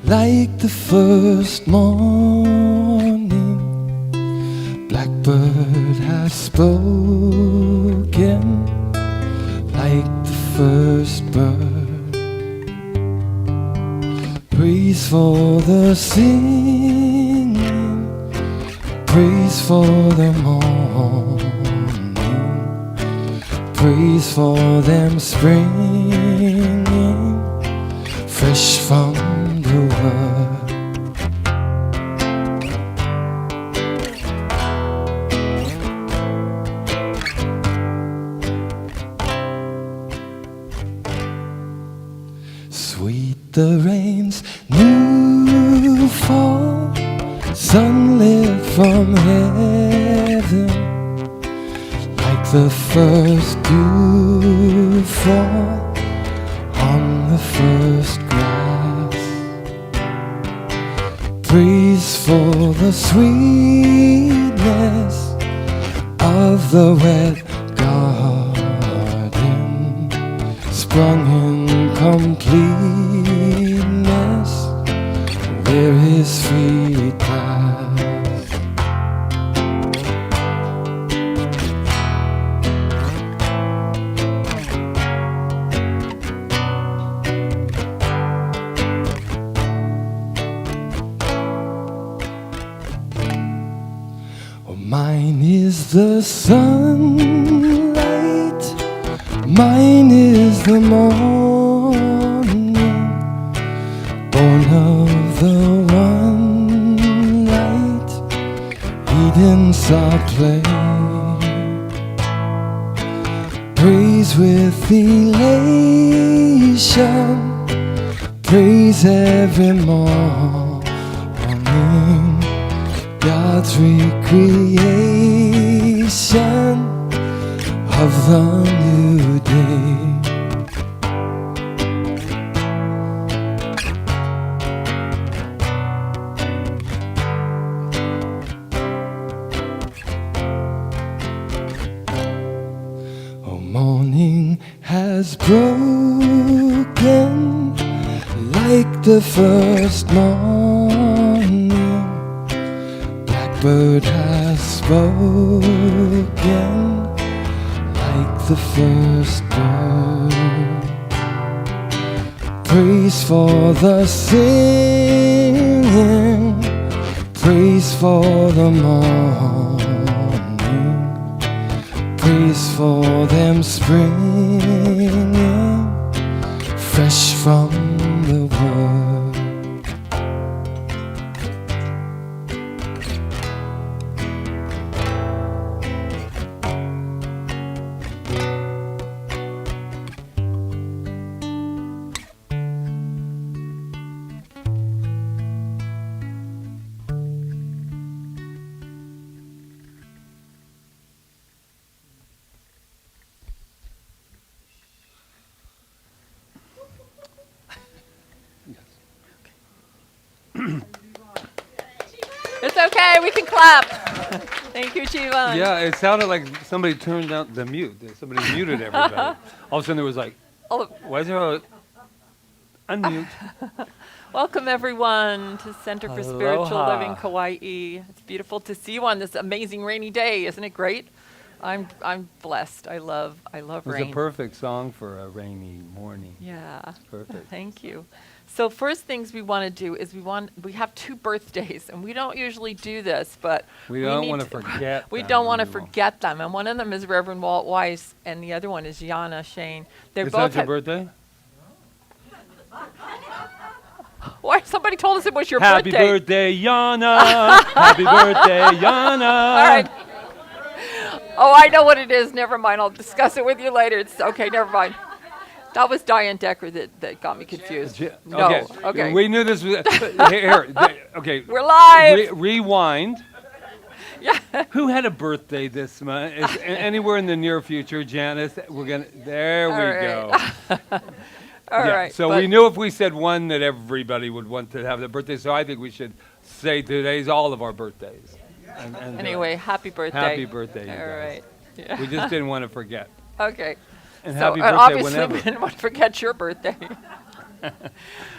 like the first morning. Blackbird has spoken like the first bird. Praise for the singing, praise for the morning, praise for them springing fresh from the word. Sweet the rain's new fall, sunlit from heaven, like the first dew fall on the first grass. Praise for the sweetness of the wet garden, sprung in completeness where his feet pass. Oh, mine is the sunlight, mine is the morning, born of the one light, Eden's our play. Praise with elation, praise every morning, God's recreation of the new day. Oh, morning has broken like the first morning. Blackbird has spoken like the first bird. Praise for the singing, praise for the morning, praise for them springing fresh from the word. It's okay, we can clap. Thank you, Chivan. Yeah, it sounded like somebody turned out the mute. Somebody muted everybody. All of a sudden there was like, why is there a unmute? Welcome everyone to Center for Spiritual Aloha. Living Kauai. It's beautiful to see you on this amazing rainy day, isn't it great? I'm blessed. I love It was rain. a perfect song for a rainy morning. Yeah. Perfect. Thank you. So first things we want to do is we have 2 birthdays, and we don't usually do this, but We don't need want to forget we them don't want to anymore. forget them. And one of them is Reverend Walt Weiss, and the other one is Yana Shane. They're It's both not your birthday? Why? Somebody told us it was your Happy birthday. birthday, Yana! Happy birthday, Yana! All right. Oh, I know what it is. Never mind. I'll discuss it with you later. It's okay. Never mind. That was Diane Decker that got me confused. No. Okay. We knew this was. Okay. We're live. Rewind. Yeah. Who had a birthday this month? Is anywhere in the near future, Janice? We're gonna. There All we right. go. All right. So we knew if we said one that everybody would want to have their birthday. So I think we should say today's all of our birthdays. And Anyway, happy birthday. happy birthday, you All guys. right. Yeah. We just didn't want to forget. Okay. And So happy and birthday obviously whenever. we didn't want to forget your birthday.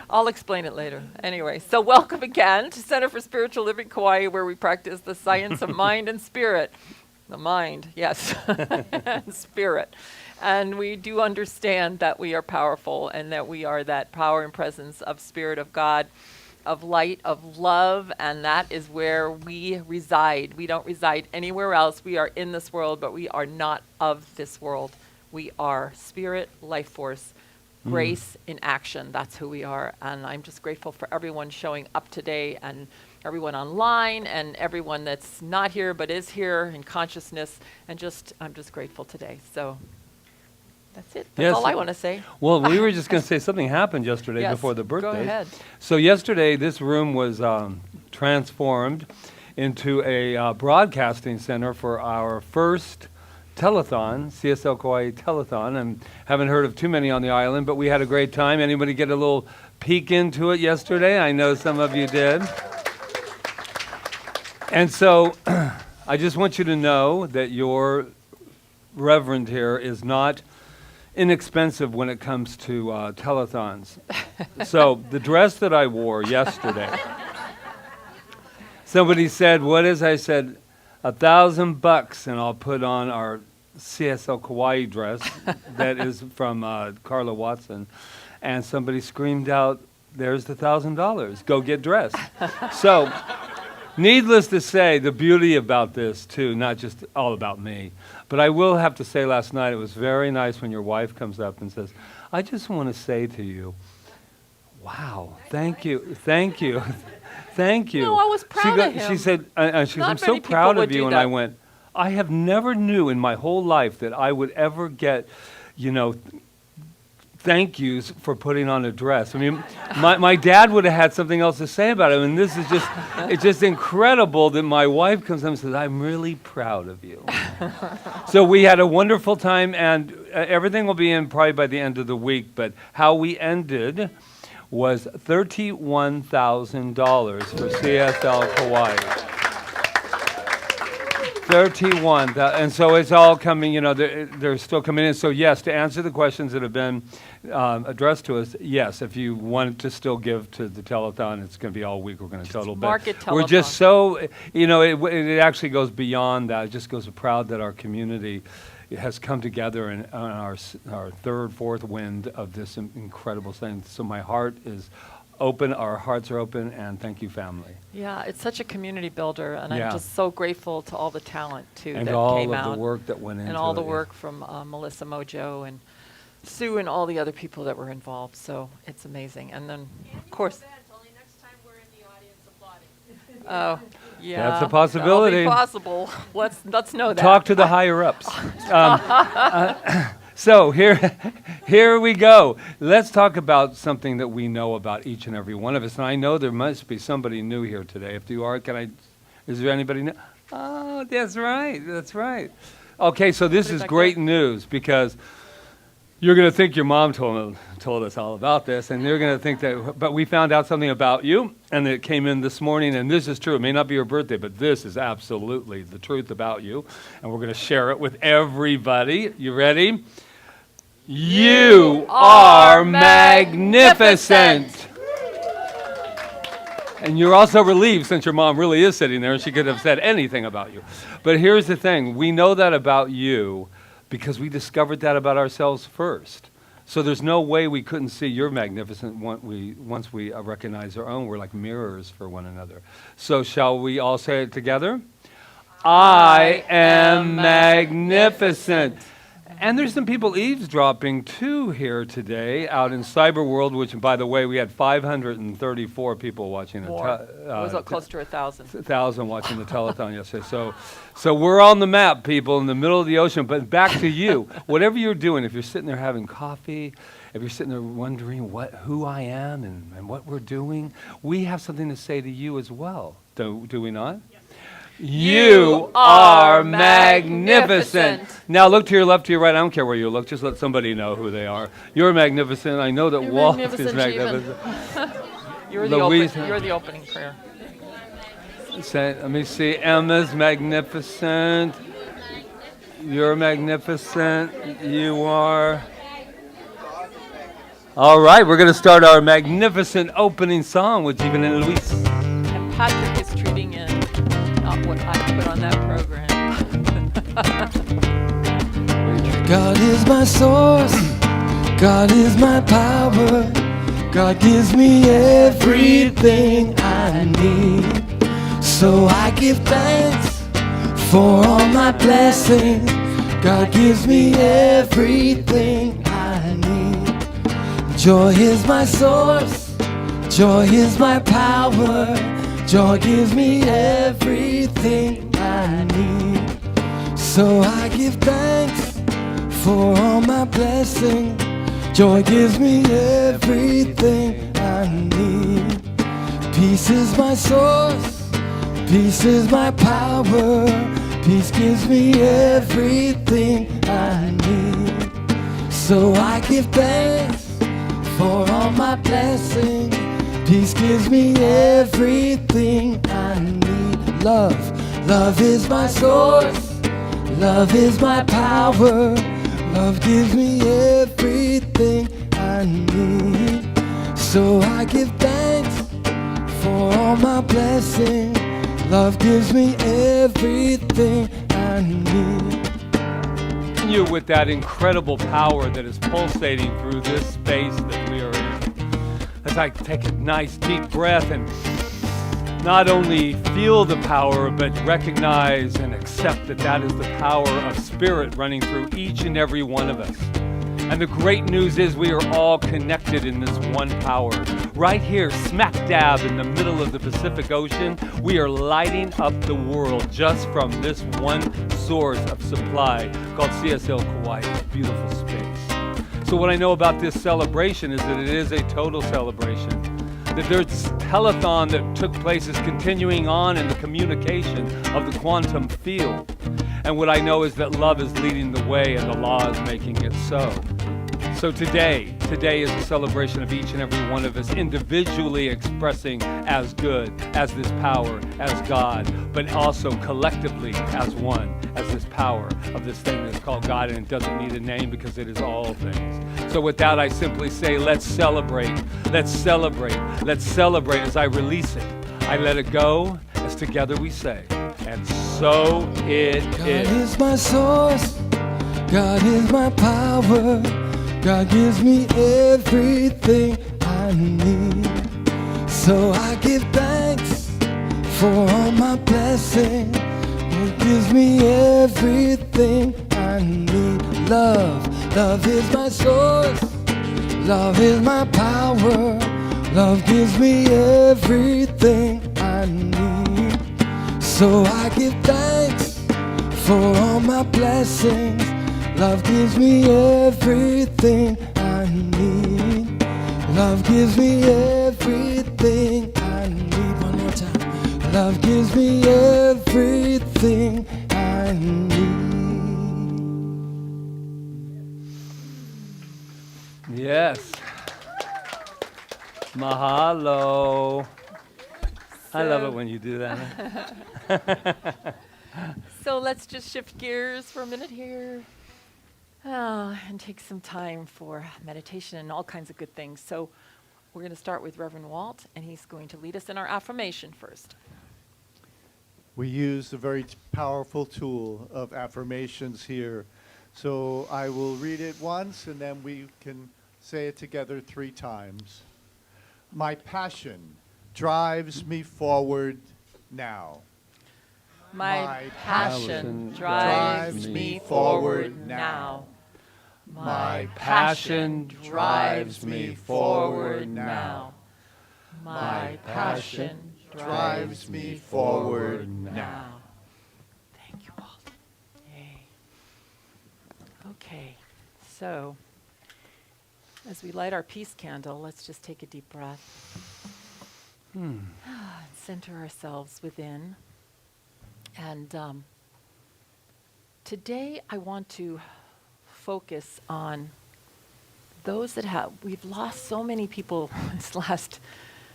I'll explain it later. Anyway, so welcome again to Center for Spiritual Living Kauai, where we practice the science of mind and spirit. The mind, yes, and spirit. And we do understand that we are powerful and that we are that power and presence of Spirit of God, of light, of love, and that is where we reside. We don't reside anywhere else. We are in this world, but we are not of this world. We are spirit, life force, grace in action. That's who we are. And I'm just grateful for everyone showing up today and everyone online and everyone that's not here but is here in consciousness. And I'm just grateful today. So that's it. That's all I want to say. Well, we were just going to say something happened yesterday before the birthday. Go ahead. So yesterday, this room was transformed into a broadcasting center for our first telethon, CSL Kauai telethon. And haven't heard of too many on the island, but we had a great time. Anybody get a little peek into it yesterday? I know some of you did. And so I just want you to know that your reverend here is not inexpensive when it comes to telethons. So the dress that I wore yesterday, somebody said, what is? I said, $1,000 and I'll put on our CSL Kauai dress that is from Carla Watson. And somebody screamed out, there's the $1,000, go get dressed. So needless to say, the beauty about this too, not just all about me, but I will have to say last night it was very nice when your wife comes up and says, I just want to say to you, wow, thank you, thank you, thank you. No, I was proud of him. She said, I'm so proud of you. And I went, I have never knew in my whole life that I would ever get, thank yous for putting on a dress. I mean, my dad would have had something else to say about it. And this is just, it's just incredible that my wife comes up and says, I'm really proud of you. So we had a wonderful time, and everything will be in probably by the end of the week. But how we ended was $31,000 for CSL Kauai. 31, and so it's all coming, they're still coming in. So yes, to answer the questions that have been addressed to us, yes, if you want to still give to the telethon, it's going to be all week. We're going to total. Market telethon. We're just so, it actually goes beyond that. It just goes proud that our community has come together in on our third, fourth wind of this incredible thing. So my heart is open, our hearts are open, and thank you, family. Yeah, it's such a community builder, and I'm just so grateful to all the talent, too, and that all came of out. the work that went into it. And all the work from Melissa Mojo and Sue and all the other people that were involved. So it's amazing. And then, of course. Only next time we're in the audience applauding. Oh, yeah. That's a possibility. That'll be possible. Let's know that. Talk to the higher ups. So here we go. Let's talk about something that we know about each and every one of us. And I know there must be somebody new here today. If you are, is there anybody new? Oh, that's right. That's right. Okay, so this is great news because you're going to think your mom told us all about this, and you're going to think that, but we found out something about you, and it came in this morning, and this is true. It may not be your birthday, but this is absolutely the truth about you, and we're going to share it with everybody. You ready? You are magnificent. And you're also relieved since your mom really is sitting there and she could have said anything about you. But here's the thing. We know that about you because we discovered that about ourselves first. So there's no way we couldn't see your magnificent once we recognize our own. We're like mirrors for one another. So shall we all say it together? I am magnificent. And there's some people eavesdropping too here today out in cyber world, which, by the way, we had 534 people watching. More. It was close to 1,000. 1,000 watching the telethon yesterday. So we're on the map, people, in the middle of the ocean. But back to you. Whatever you're doing, if you're sitting there having coffee, if you're sitting there wondering who I am and what we're doing, we have something to say to you as well. Do we not? Yes. You are magnificent. Now look to your left, to your right. I don't care where you look. Just let somebody know who they are. You're magnificent. I know that Walt is magnificent. You're the opening prayer. Let me see. Emma's magnificent. You're magnificent. You are. All right, we're going to start our magnificent opening song with Jeevan and Luis. And Patrick is treating in not what I put on that program. God is my source, God is my power, God gives me everything I need. So I give thanks for all my blessings, God gives me everything I need. Joy is my source, joy is my power, joy gives me everything I need. So I give thanks for all my blessings, joy gives me everything I need. Peace is my source, peace is my power, peace gives me everything I need. So I give thanks for all my blessings, peace gives me everything I need. Love is my source, love is my power, love gives me everything I need. So I give thanks for all my blessings, love gives me everything I need. You with that incredible power that is pulsating through this space that we are in. As I take a nice deep breath and not only feel the power, but recognize and accept that that is the power of spirit running through each and every one of us. And the great news is we are all connected in this one power. Right here, smack dab in the middle of the Pacific Ocean, we are lighting up the world just from this one source of supply called CSL Kauai, a beautiful space. So what I know about this celebration is that it is a total celebration. That there's telethon that took place is continuing on in the communication of the quantum field. And what I know is that love is leading the way and the law is making it so. So today is a celebration of each and every one of us individually expressing as good, as this power, as God, but also collectively as one, as this power of this thing that's called God, and it doesn't need a name because it is all things. So with that, I simply say, let's celebrate, let's celebrate, let's celebrate as I release it. I let it go, as together we say, and so it God is. is my source, God is my power, God gives me everything I need. So I give thanks for all my blessings, it gives me everything I need. Love is my source, love is my power, love gives me everything I need. So I give thanks for all my blessings, love gives me everything I need. Love gives me everything I need. One more time. Love gives me everything I need. Yes. Mahalo. I love it when you do that. So let's just shift gears for a minute here. And take some time for meditation and all kinds of good things. So we're going to start with Reverend Walt, and he's going to lead us in our affirmation first. We use a very powerful tool of affirmations here. So I will read it once, and then we can say it together 3 times. My passion drives me forward now. My passion drives me forward now. My passion drives me forward now. My passion drives me forward now. Thank you, Walt. Yay. Okay, so as we light our peace candle, let's just take a deep breath. Center ourselves within. And today I want to focus on those that we've lost so many people this last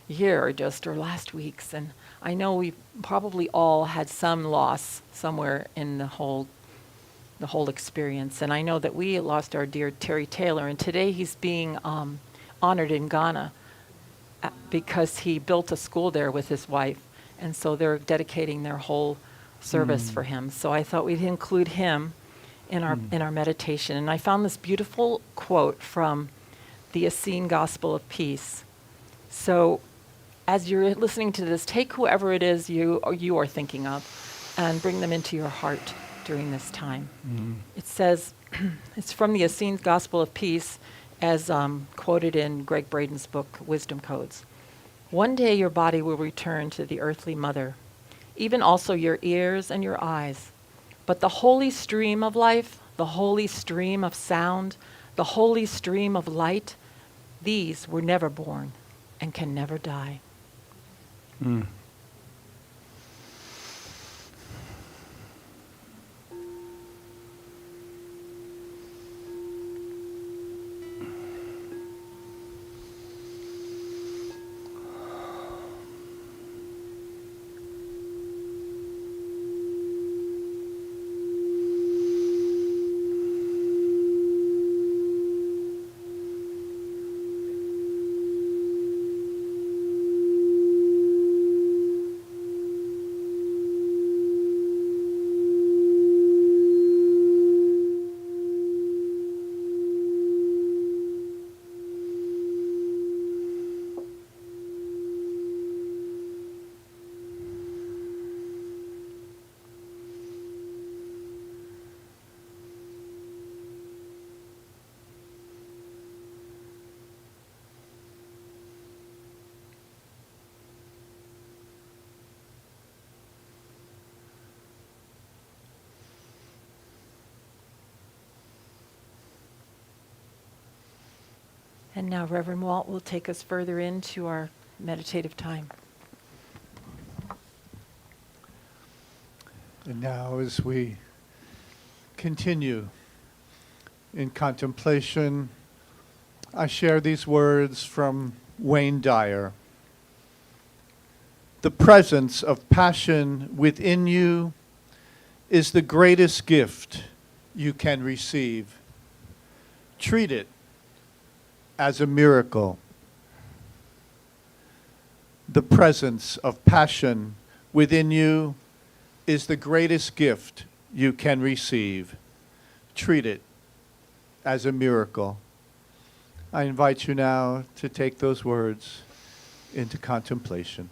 year or last weeks. And I know we've probably all had some loss somewhere in the whole experience. And I know that we lost our dear Terry Taylor, and today he's being honored in Ghana because he built a school there with his wife. And so they're dedicating their whole service for him. So I thought we'd include him in our meditation. And I found this beautiful quote from the Essene Gospel of Peace. So as you're listening to this, take whoever it is you are thinking of and bring them into your heart during this time. It says, it's from the Essene Gospel of Peace, as quoted in Greg Braden's book, Wisdom Codes. One day your body will return to the earthly mother, even also your ears and your eyes. But the holy stream of life, the holy stream of sound, the holy stream of light, these were never born and can never die. And now Reverend Walt will take us further into our meditative time. And now as we continue in contemplation, I share these words from Wayne Dyer. The presence of passion within you is the greatest gift you can receive. Treat it as a miracle. The presence of passion within you is the greatest gift you can receive. Treat it as a miracle. I invite you now to take those words into contemplation.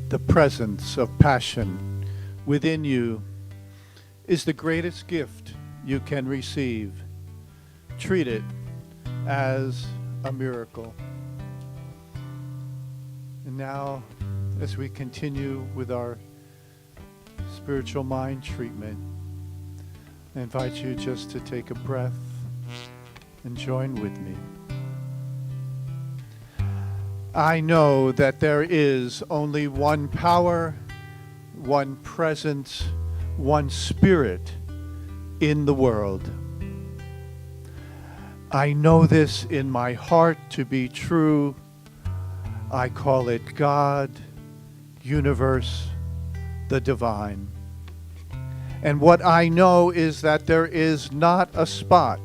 the presence of passion within you is the greatest gift you can receive. Treat it as a miracle. And now, as we continue with our spiritual mind treatment, I invite you just to take a breath and join with me. I know that there is only one power, one presence, one spirit in the world. I know this in my heart to be true. I call it God, universe, the divine. And what I know is that there is not a spot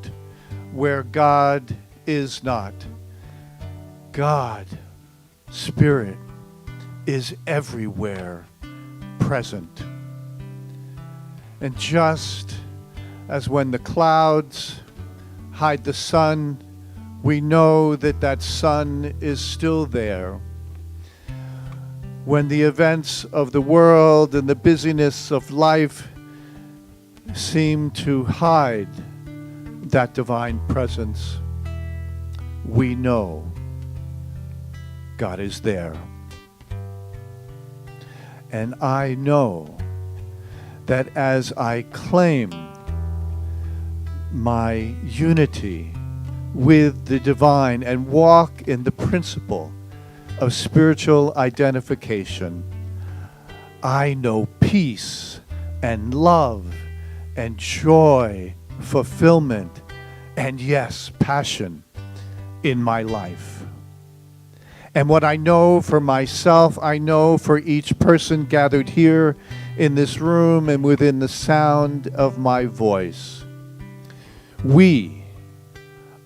where God is not. God, Spirit, is everywhere present. And just as when the clouds hide the sun, we know that that sun is still there. When the events of the world and the busyness of life seem to hide that divine presence, we know God is there. And I know that as I claim my unity with the divine and walk in the principle of spiritual identification, I know peace and love and joy, fulfillment, and yes, passion in my life. And what I know for myself, I know for each person gathered here in this room and within the sound of my voice. We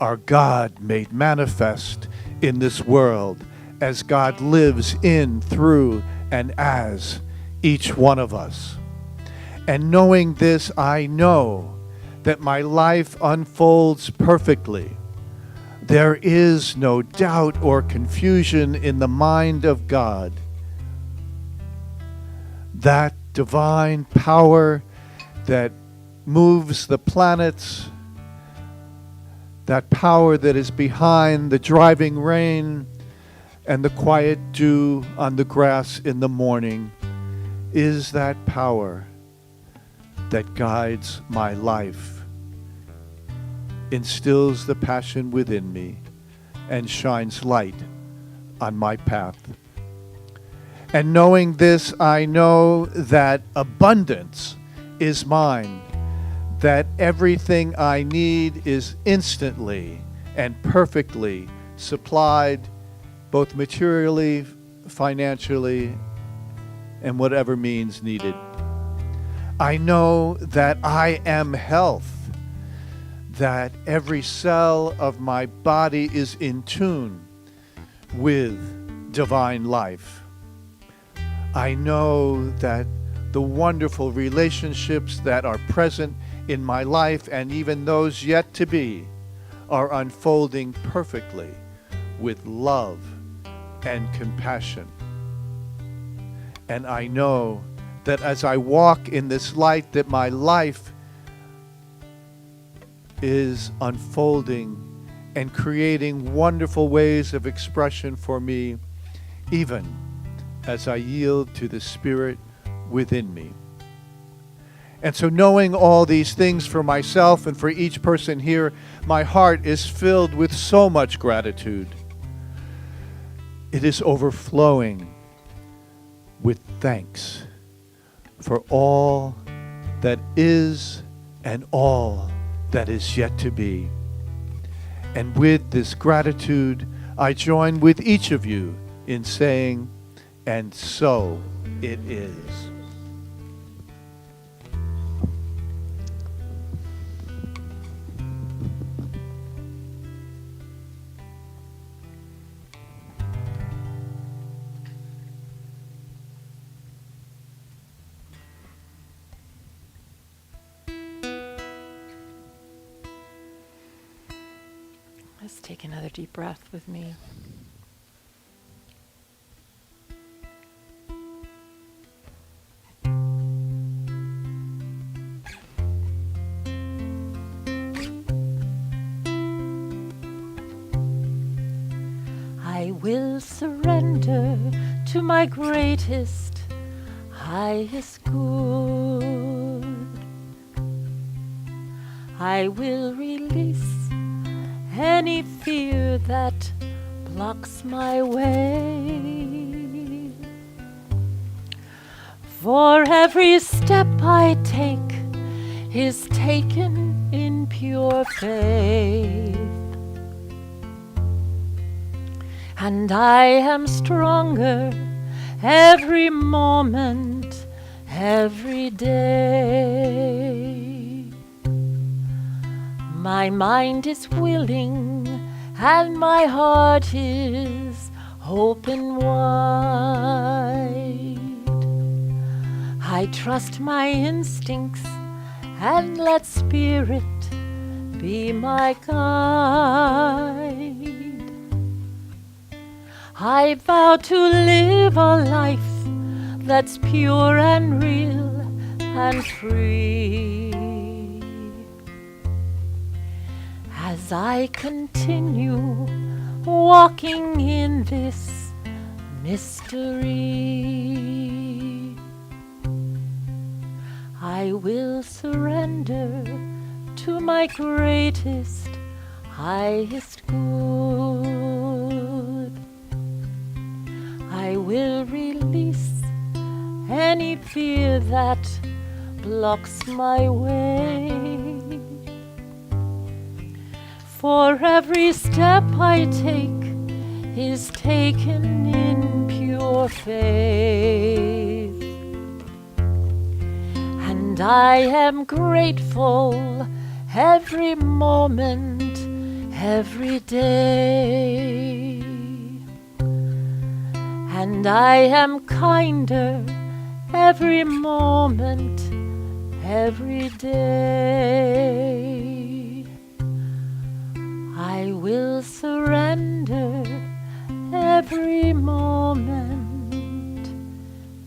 are God made manifest in this world as God lives in, through, and as each one of us. And knowing this, I know that my life unfolds perfectly. There is no doubt or confusion in the mind of God. That divine power that moves the planets, that power that is behind the driving rain and the quiet dew on the grass in the morning, is that power that guides my life, instills the passion within me, and shines light on my path. And knowing this, I know that abundance is mine, that everything I need is instantly and perfectly supplied, both materially, financially, and whatever means needed. I know that I am health, that every cell of my body is in tune with divine life. I know that the wonderful relationships that are present in my life, and even those yet to be, are unfolding perfectly with love and compassion. And I know that as I walk in this light, that my life is unfolding and creating wonderful ways of expression for me, even as I yield to the Spirit within me. And so, knowing all these things for myself and for each person here, my heart is filled with so much gratitude. It is overflowing with thanks for all that is and all that is yet to be. And with this gratitude, I join with each of you in saying, and so it is. Let's take another deep breath with me. will surrender to my greatest, highest good. I will release any fear that blocks my way. For every step I take is taken in pure faith. And I am stronger every moment, every day. My mind is willing and my heart is open wide. I trust my instincts and let spirit be my guide. I vow to live a life that's pure and real and free. As I continue walking in this mystery, I will surrender to my greatest, highest good. I will release any fear that blocks my way. For every step I take is taken in pure faith. And I am grateful every moment, every day. And I am kinder every moment, every day. I will surrender every moment,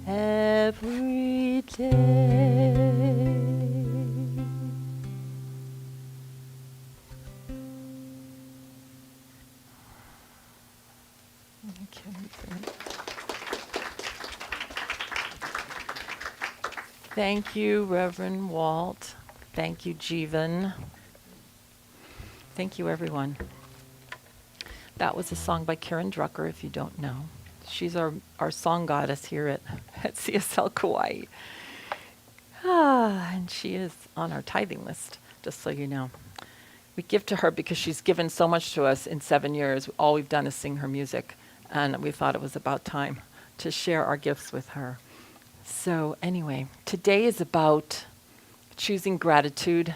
every day. Thank you, Reverend Walt. Thank you, Jeevan. Thank you, everyone. That was a song by Karen Drucker, if you don't know. She's our song goddess here at CSL Kauai. And she is on our tithing list, just so you know. We give to her because she's given so much to us in 7 years. All we've done is sing her music, and we thought it was about time to share our gifts with her. So anyway, today is about choosing gratitude.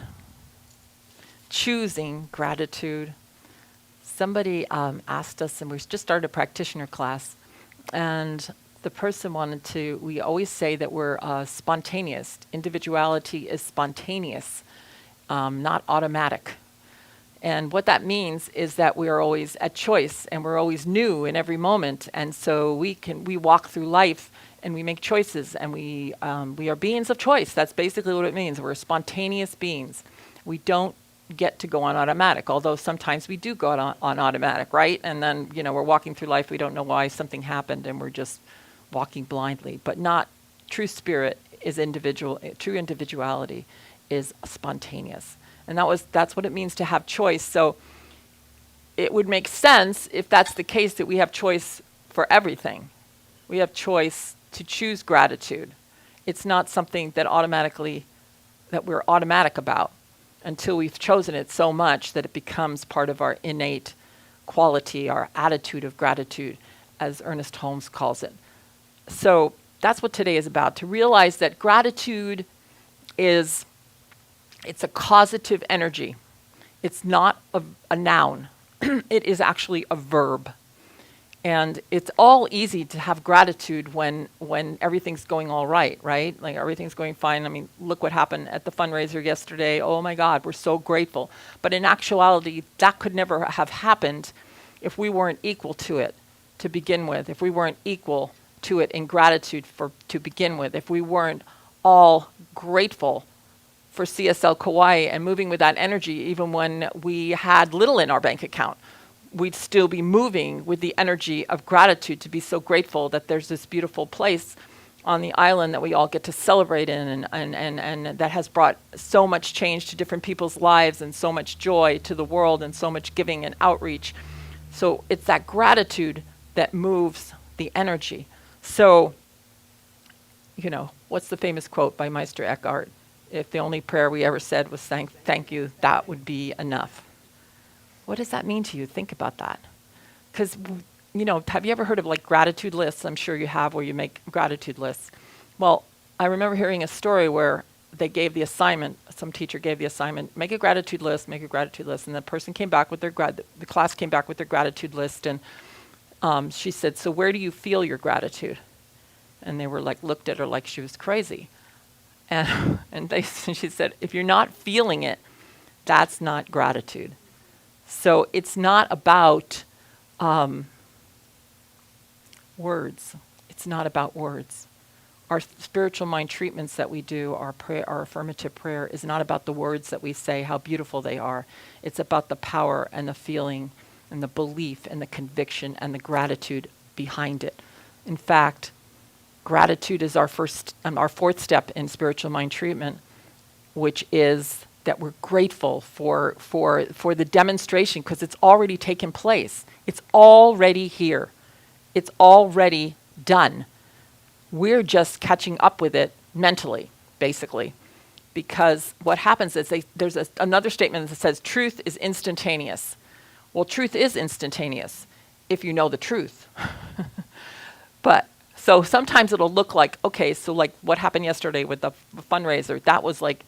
Choosing gratitude. Somebody asked us, and we just started a practitioner class, and the person we always say that we're spontaneous. Individuality is spontaneous, not automatic. And what that means is that we are always at choice, and we're always new in every moment. And so we walk through life and we make choices, and we are beings of choice. That's basically what it means. We're spontaneous beings. We don't get to go on automatic, although sometimes we do go on automatic, right? And then, we're walking through life, we don't know why something happened, and we're just walking blindly. But not true spirit is individual. True individuality is spontaneous. And that's what it means to have choice. So it would make sense if that's the case, that we have choice for everything. We have choice to choose gratitude. It's not something that we're automatic about until we've chosen it so much that it becomes part of our innate quality, our attitude of gratitude, as Ernest Holmes calls it. So that's what today is about, to realize that gratitude it's a causative energy. It's not a noun. It is actually a verb. And it's all easy to have gratitude when everything's going all right? Like everything's going fine. I mean, look what happened at the fundraiser yesterday. Oh my God, we're so grateful. But in actuality, that could never have happened if we weren't equal to it to begin with, if we weren't equal to it in gratitude to begin with, if we weren't all grateful for CSL Kauai and moving with that energy even when we had little in our bank account. we'd still be moving with the energy of gratitude, to be so grateful that there's this beautiful place on the island that we all get to celebrate in, and that has brought so much change to different people's lives and so much joy to the world and so much giving and outreach. So it's that gratitude that moves the energy. So, what's the famous quote by Meister Eckhart? If the only prayer we ever said was thank you, that would be enough. What does that mean to you? Think about that. Because, have you ever heard of like gratitude lists? I'm sure you have, where you make gratitude lists. Well, I remember hearing a story where they gave the assignment, some teacher gave the assignment, make a gratitude list, and the person came back with the class came back with their gratitude list, and she said, so where do you feel your gratitude? And they were like, looked at her like she was crazy. And she said, if you're not feeling it, that's not gratitude. So it's not about words. It's not about words. Our spiritual mind treatments that we do, our affirmative prayer, is not about the words that we say, how beautiful they are. It's about the power and the feeling and the belief and the conviction and the gratitude behind it. In fact, gratitude is our fourth step in spiritual mind treatment, which is that we're grateful for the demonstration, because it's already taken place. It's already here. It's already done. We're just catching up with it mentally, basically. Because what happens is there's another statement that says truth is instantaneous. Well, truth is instantaneous if you know the truth. But so sometimes it'll look like, okay, so like what happened yesterday with the fundraiser, that was like,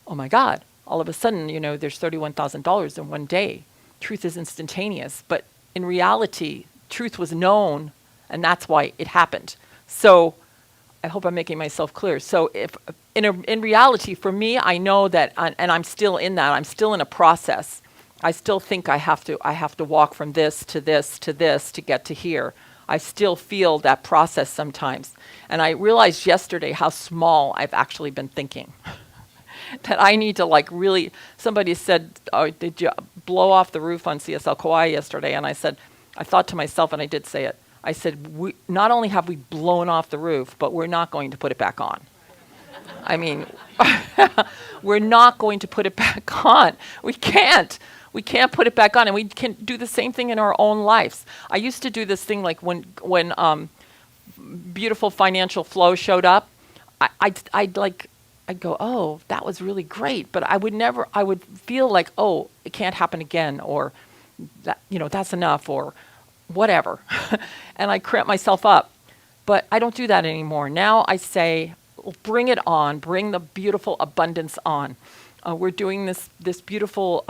oh my God, all of a sudden, there's $31,000 in one day. Truth is instantaneous. But in reality, truth was known, and that's why it happened. So I hope I'm making myself clear. So if in reality, for me, I know that, and I'm still in that, I'm still in a process. I still think I have to walk from this to this to this to get to here. I still feel that process sometimes. And I realized yesterday how small I've actually been thinking. That I need to really, somebody said, oh, did you blow off the roof on CSL Kauai yesterday? And I said, I thought to myself, and I did say it, I said, not only have we blown off the roof, but we're not going to put it back on. I mean, we're not going to put it back on. We can't. We can't put it back on, and we can do the same thing in our own lives. I used to do this thing like when beautiful financial flow showed up, I'd go, oh, that was really great, but I would feel like, oh, it can't happen again, or that, that's enough, or whatever. And I cramp myself up. But I don't do that anymore. Now I say, bring it on, bring the beautiful abundance on. We're doing this beautiful,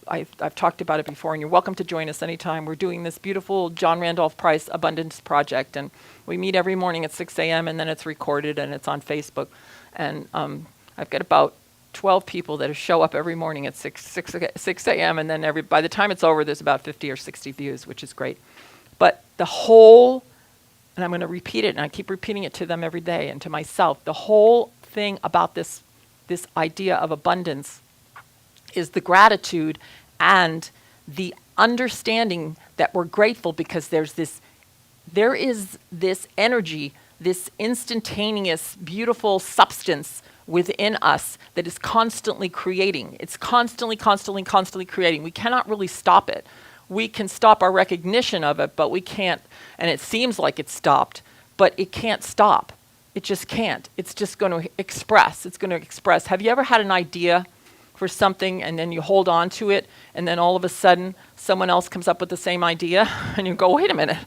I've talked about it before, and you're welcome to join us anytime. We're doing this beautiful John Randolph Price Abundance Project, and we meet every morning at 6 a.m., and then it's recorded, and it's on Facebook. And I've got about 12 people that show up every morning at 6 a.m., and then by the time it's over, there's about 50 or 60 views, which is great. But the whole, and I'm going to repeat it, and I keep repeating it to them every day and to myself, the whole thing about this idea of abundance is the gratitude and the understanding that we're grateful because there is this energy, this instantaneous, beautiful substance within us that is constantly creating. It's constantly creating. We cannot really stop it. We can stop our recognition of it, but we can't, and it seems like it's stopped, but it can't stop. It just can't. It's just going to express. It's going to express. Have you ever had an idea for something and then you hold on to it and then all of a sudden someone else comes up with the same idea and you go, wait a minute,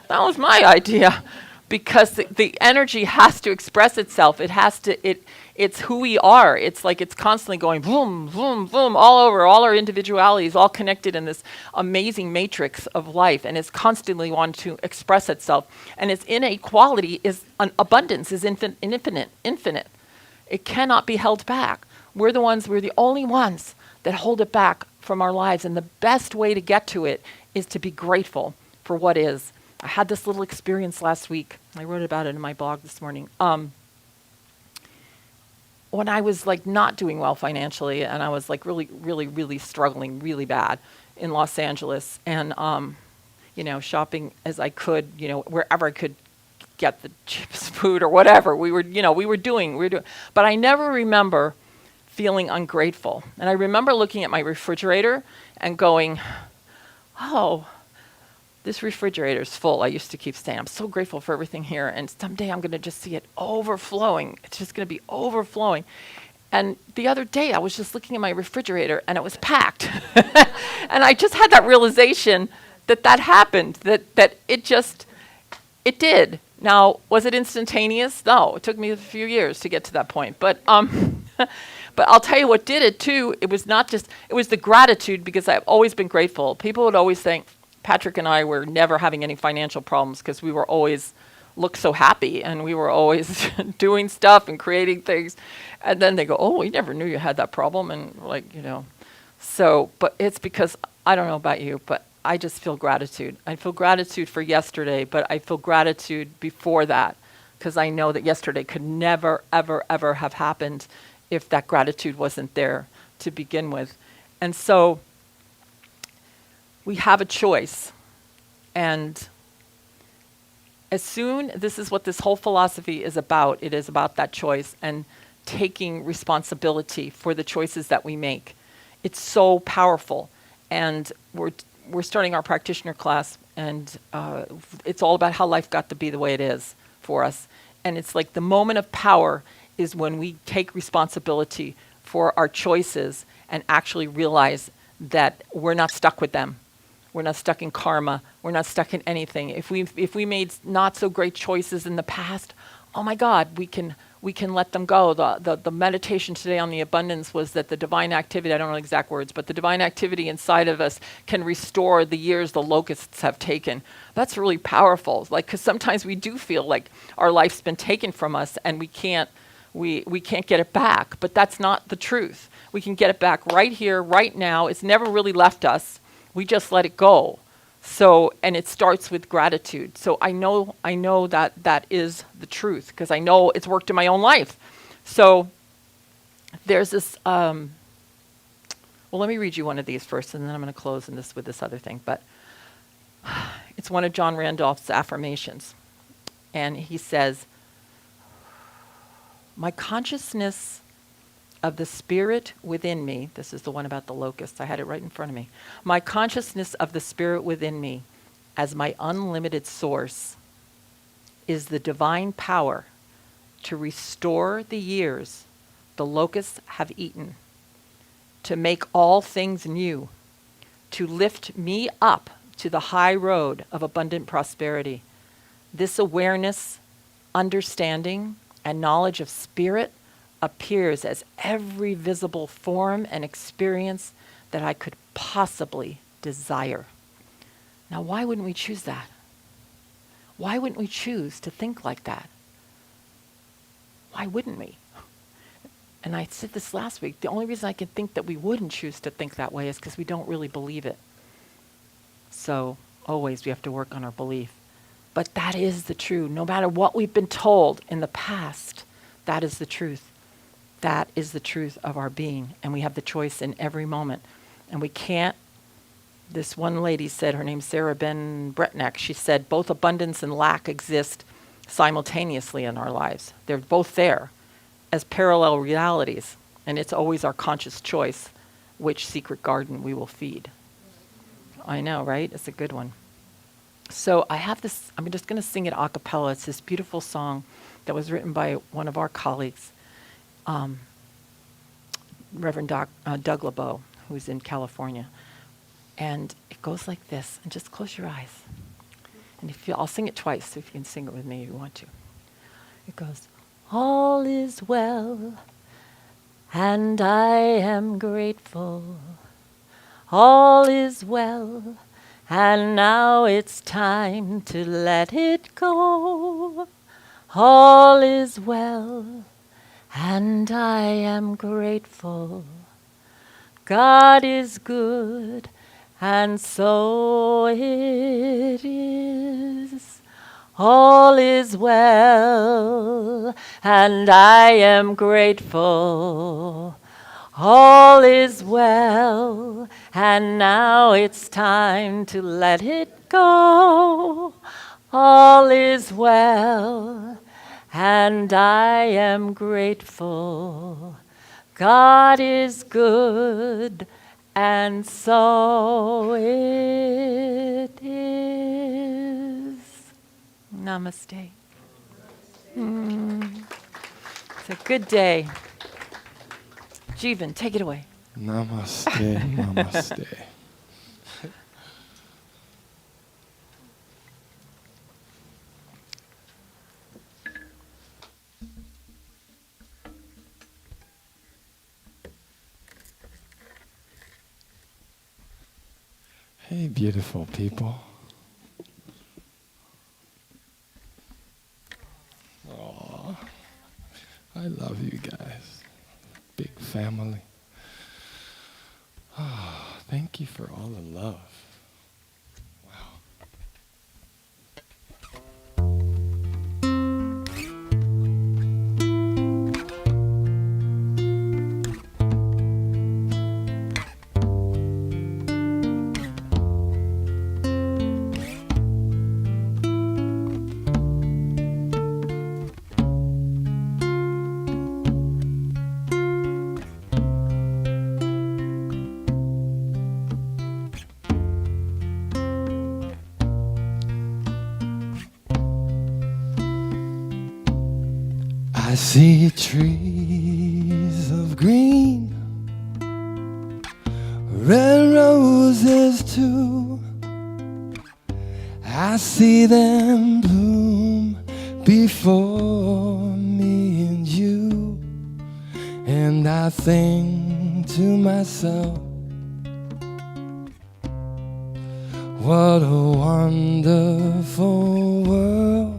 that was my idea. Because the energy has to express itself. It's who we are. It's like it's constantly going boom, boom, boom, all over, all our individualities, all connected in this amazing matrix of life, and it's constantly wanting to express itself. And its innate quality is abundance, is infinite. It cannot be held back. We're the only ones that hold it back from our lives, and the best way to get to it is to be grateful for what is. I had this little experience last week. I wrote about it in my blog this morning. When I was not doing well financially, and I was really, really, really struggling really bad, in Los Angeles, and shopping as I could, wherever I could get the cheapest food or whatever. We were doing. But I never remember feeling ungrateful. And I remember looking at my refrigerator and going, oh, this refrigerator's full. I used to keep saying, I'm so grateful for everything here, and someday I'm going to just see it overflowing. It's just going to be overflowing. And the other day, I was just looking at my refrigerator, and it was packed. And I just had that realization that happened, that it did. Now, was it instantaneous? No, it took me a few years to get to that point. But but I'll tell you what did it, too. It was the gratitude, because I've always been grateful. People would always think Patrick and I were never having any financial problems because we were always looked so happy, and we were always doing stuff and creating things. And then they go, oh, we never knew you had that problem. And so, but it's because, I don't know about you, but I just feel gratitude. I feel gratitude for yesterday, but I feel gratitude before that, because I know that yesterday could never, ever, ever have happened if that gratitude wasn't there to begin with. And so we have a choice. And this is what this whole philosophy is about. It is about that choice and taking responsibility for the choices that we make. It's so powerful. And we're starting our practitioner class, and it's all about how life got to be the way it is for us. And it's like the moment of power is when we take responsibility for our choices and actually realize that we're not stuck with them. We're not stuck in karma. We're not stuck in anything. If we made not so great choices in the past, oh my God, we can let them go. The meditation today on the abundance was that the divine activity, I don't know the exact words, but the divine activity inside of us can restore the years the locusts have taken. That's really powerful. Because sometimes we do feel like our life's been taken from us and we can't get it back. But that's not the truth. We can get it back right here, right now. It's never really left us. We just let it go. So, and it starts with gratitude. So I know that is the truth, because I know it's worked in my own life. So there's this, well, let me read you one of these first, and then I'm going to close with this other thing. But it's one of John Randolph's affirmations. And he says, my consciousness of the spirit within me, this is the one about the locusts, I had it right in front of me. My consciousness of the spirit within me as my unlimited source is the divine power to restore the years the locusts have eaten, to make all things new, to lift me up to the high road of abundant prosperity. This awareness, understanding, and knowledge of spirit appears as every visible form and experience that I could possibly desire. Now, why wouldn't we choose that? Why wouldn't we choose to think like that? Why wouldn't we? And I said this last week, the only reason I can think that we wouldn't choose to think that way is because we don't really believe it. So always we have to work on our belief. But that is the truth. No matter what we've been told in the past, that is the truth. That is the truth of our being. And we have the choice in every moment. And we can't, this one lady said, her name's Sarah Ben Bretnack, she said, both abundance and lack exist simultaneously in our lives. They're both there as parallel realities. And it's always our conscious choice which secret garden we will feed. I know, right? It's a good one. So I have this, I'm just going to sing it a cappella. It's this beautiful song that was written by one of our colleagues, Reverend Doug LeBeau, who's in California. And it goes like this, and just close your eyes. And I'll sing it twice, so if you can sing it with me if you want to. It goes, all is well, and I am grateful. All is well, and now it's time to let it go. All is well, and I am grateful. God is good, and so it is. All is well, and I am grateful. All is well, and now it's time to let it go. All is well, and I am grateful. God is good, and so it is. Namaste. It's a good day. Jeevan, take it away. Namaste, namaste. Hey, beautiful people. Aw, I love you guys. Big family. Ah, thank you for all the love. Wow. I see trees of green, red roses too. I see them bloom before me and you, and I think to myself, what a wonderful world.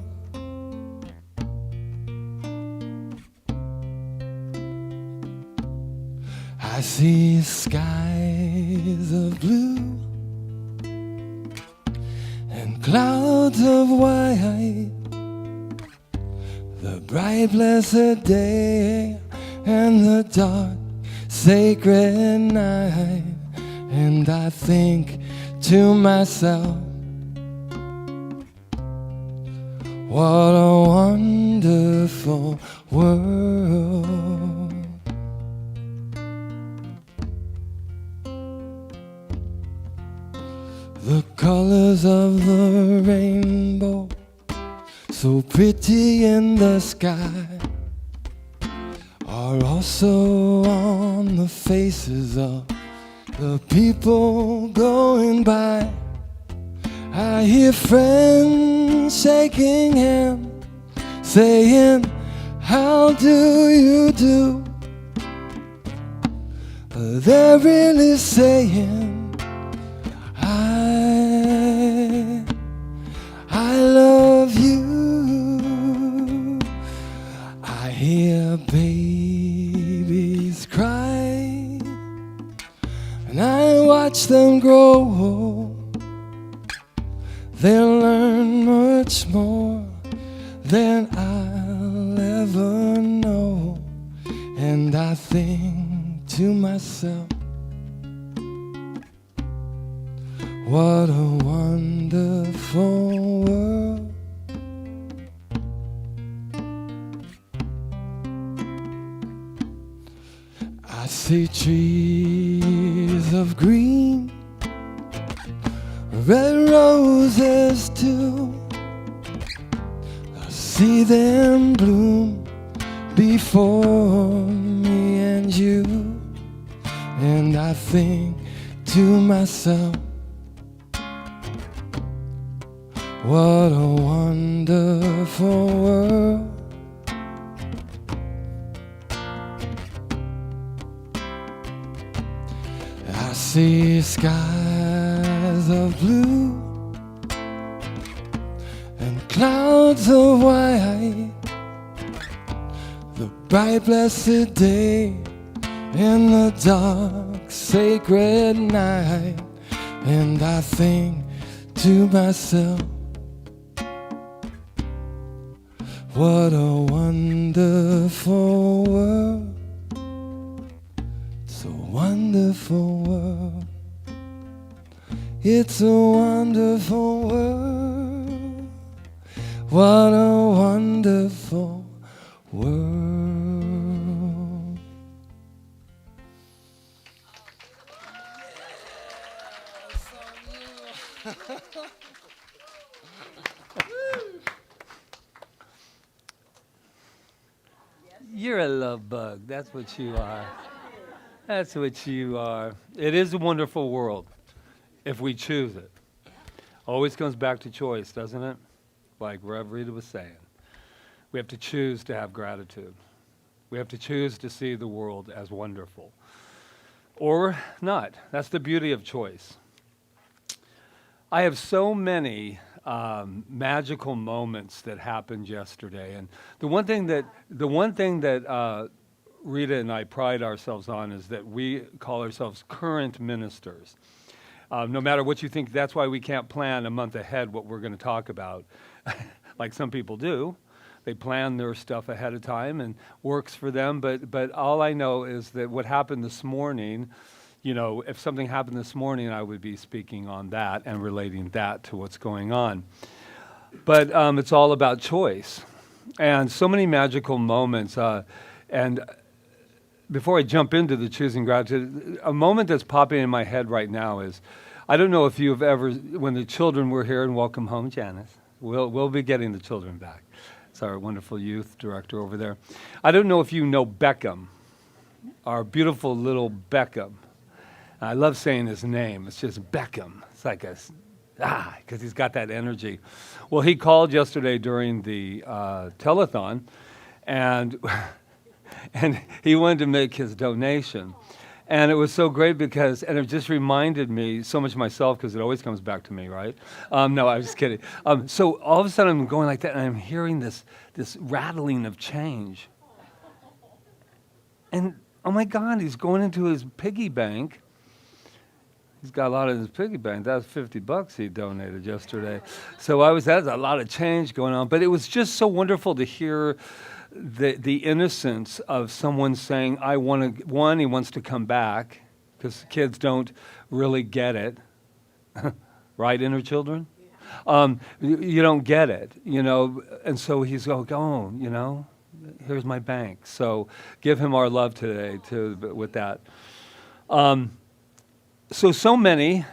I see skies of blue and clouds of white, the bright blessed day and the dark sacred night, and I think to myself, what a wonderful world. The colors of the rainbow, so pretty in the sky, are also on the faces of the people going by. I hear friends shaking hands, saying, how do you do? They're really saying, I love you. I hear babies cry, and I watch them grow. They'll learn much more than I'll ever know, and I think to myself, what a wonderful world. I see trees of green, red roses too. I see them bloom before me and you, and I think to myself, what a wonderful world. I see skies of blue and clouds of white, the bright blessed day and the dark sacred night, and I think to myself, what a wonderful world. It's a wonderful world. It's a wonderful world. What a wonderful world. You're a love bug. That's what you are. That's what you are. It is a wonderful world if we choose it. Always comes back to choice, doesn't it? Like Rev Rita was saying. We have to choose to have gratitude. We have to choose to see the world as wonderful. Or not. That's the beauty of choice. I have so many magical moments that happened yesterday, and the one thing that Rita and I pride ourselves on is that we call ourselves current ministers. No matter what you think, that's why we can't plan a month ahead what we're going to talk about, like some people do. They plan their stuff ahead of time and works for them. But all I know is that what happened this morning. You know, if something happened this morning, I would be speaking on that and relating that to what's going on. But it's all about choice. And so many magical moments. And before I jump into the choosing gratitude, a moment that's popping in my head right now is, I don't know if you've ever, when the children were here, and welcome home, Janice. We'll be getting the children back. It's our wonderful youth director over there. I don't know if you know Beckham, our beautiful little Beckham. I love saying his name. It's just Beckham. It's like because he's got that energy. Well, he called yesterday during the telethon, and he wanted to make his donation. And it was so great because, and it just reminded me so much of myself because it always comes back to me, right? No, I was just kidding. So all of a sudden I'm going like that, and I'm hearing this rattling of change. And oh my God, he's going into his piggy bank. He's got a lot in his piggy bank. That was $50 he donated yesterday. So that's a lot of change going on. But it was just so wonderful to hear the innocence of someone saying, he wants to come back, because kids don't really get it. Right, inner children? Yeah. You don't get it, you know. And so he's going, you know, here's my bank. So give him our love today with that. So many.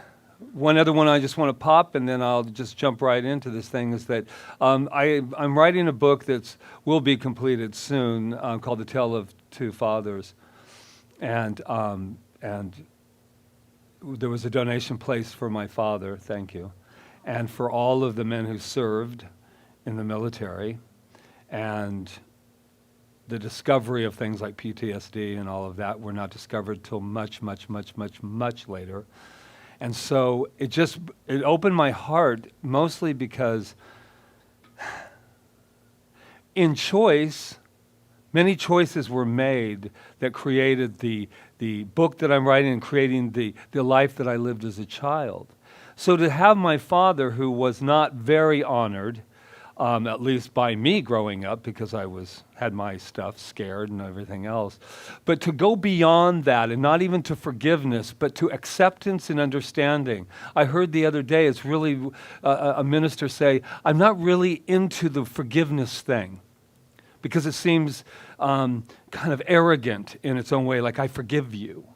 One other one I just want to pop, and then I'll just jump right into this thing, is that I'm writing a book that will be completed soon called The Tale of Two Fathers. And there was a donation placed for my father, thank you, and for all of the men who served in the military, and the discovery of things like PTSD and all of that were not discovered till much, much, much, much, much later. And so it opened my heart, mostly because in choice, many choices were made that created the book that I'm writing and creating the life that I lived as a child. So to have my father, who was not very honored, at least by me growing up, because I had my stuff scared and everything else. But to go beyond that, and not even to forgiveness, but to acceptance and understanding. I heard the other day, it's really a minister say, I'm not really into the forgiveness thing, because it seems kind of arrogant in its own way, like I forgive you.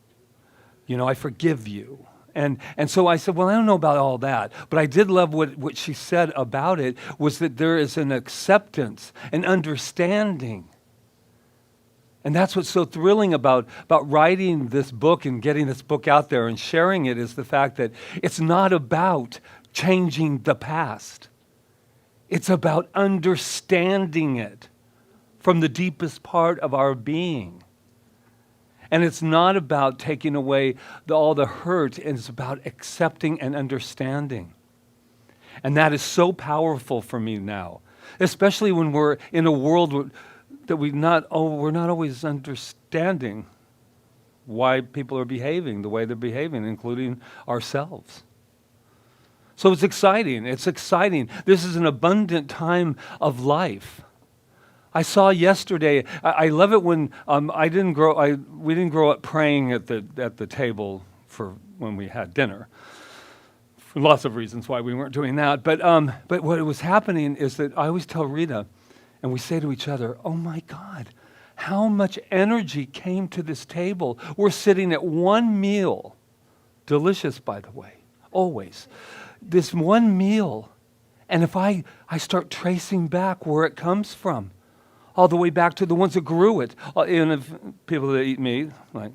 You know, I forgive you. And so I said, well, I don't know about all that, but I did love what she said about it, was that there is an acceptance, an understanding. And that's what's so thrilling about writing this book and getting this book out there and sharing it, is the fact that it's not about changing the past. It's about understanding it from the deepest part of our being. And it's not about taking away all the hurt, it's about accepting and understanding. And that is so powerful for me now, especially when we're in a world that we're not always understanding why people are behaving the way they're behaving, including ourselves. So it's exciting. It's exciting. This is an abundant time of life. I saw yesterday. I love it when we didn't grow up praying at the table for when we had dinner. For lots of reasons why we weren't doing that. But what was happening is that I always tell Rita, and we say to each other, "Oh my God, how much energy came to this table. We're sitting at one meal, delicious by the way, always. This one meal, and if I start tracing back where it comes from, all the way back to the ones that grew it, and if people that eat meat, like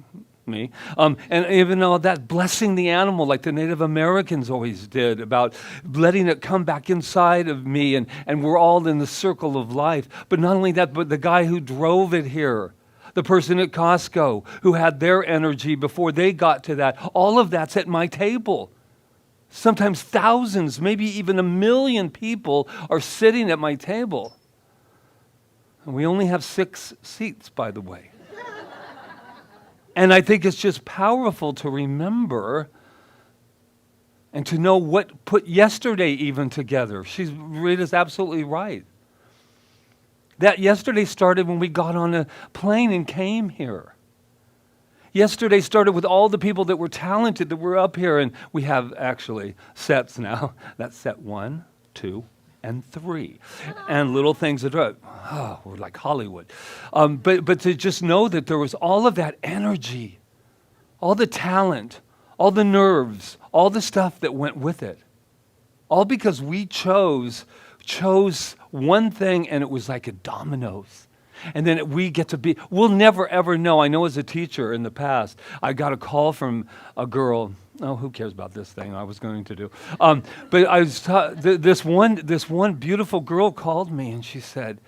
me, and even all that, blessing the animal like the Native Americans always did, about letting it come back inside of me, and we're all in the circle of life. But not only that, but the guy who drove it here, the person at Costco who had their energy before they got to that, all of that's at my table. Sometimes thousands, maybe even 1 million people are sitting at my table. And we only have 6 seats, by the way. And I think it's just powerful to remember and to know what put yesterday even together. Rita's absolutely right. That yesterday started when we got on a plane and came here. Yesterday started with all the people that were talented that were up here, and we have actually sets now. That's set 1, 2, and 3, and little things that we're like Hollywood. But to just know that there was all of that energy, all the talent, all the nerves, all the stuff that went with it, all because we chose one thing, and it was like a dominoes. And then we get to we'll never ever know. I know as a teacher in the past, I got a call from a girl. Oh, who cares about this thing I was going to do? But I was this one beautiful girl called me, and she said,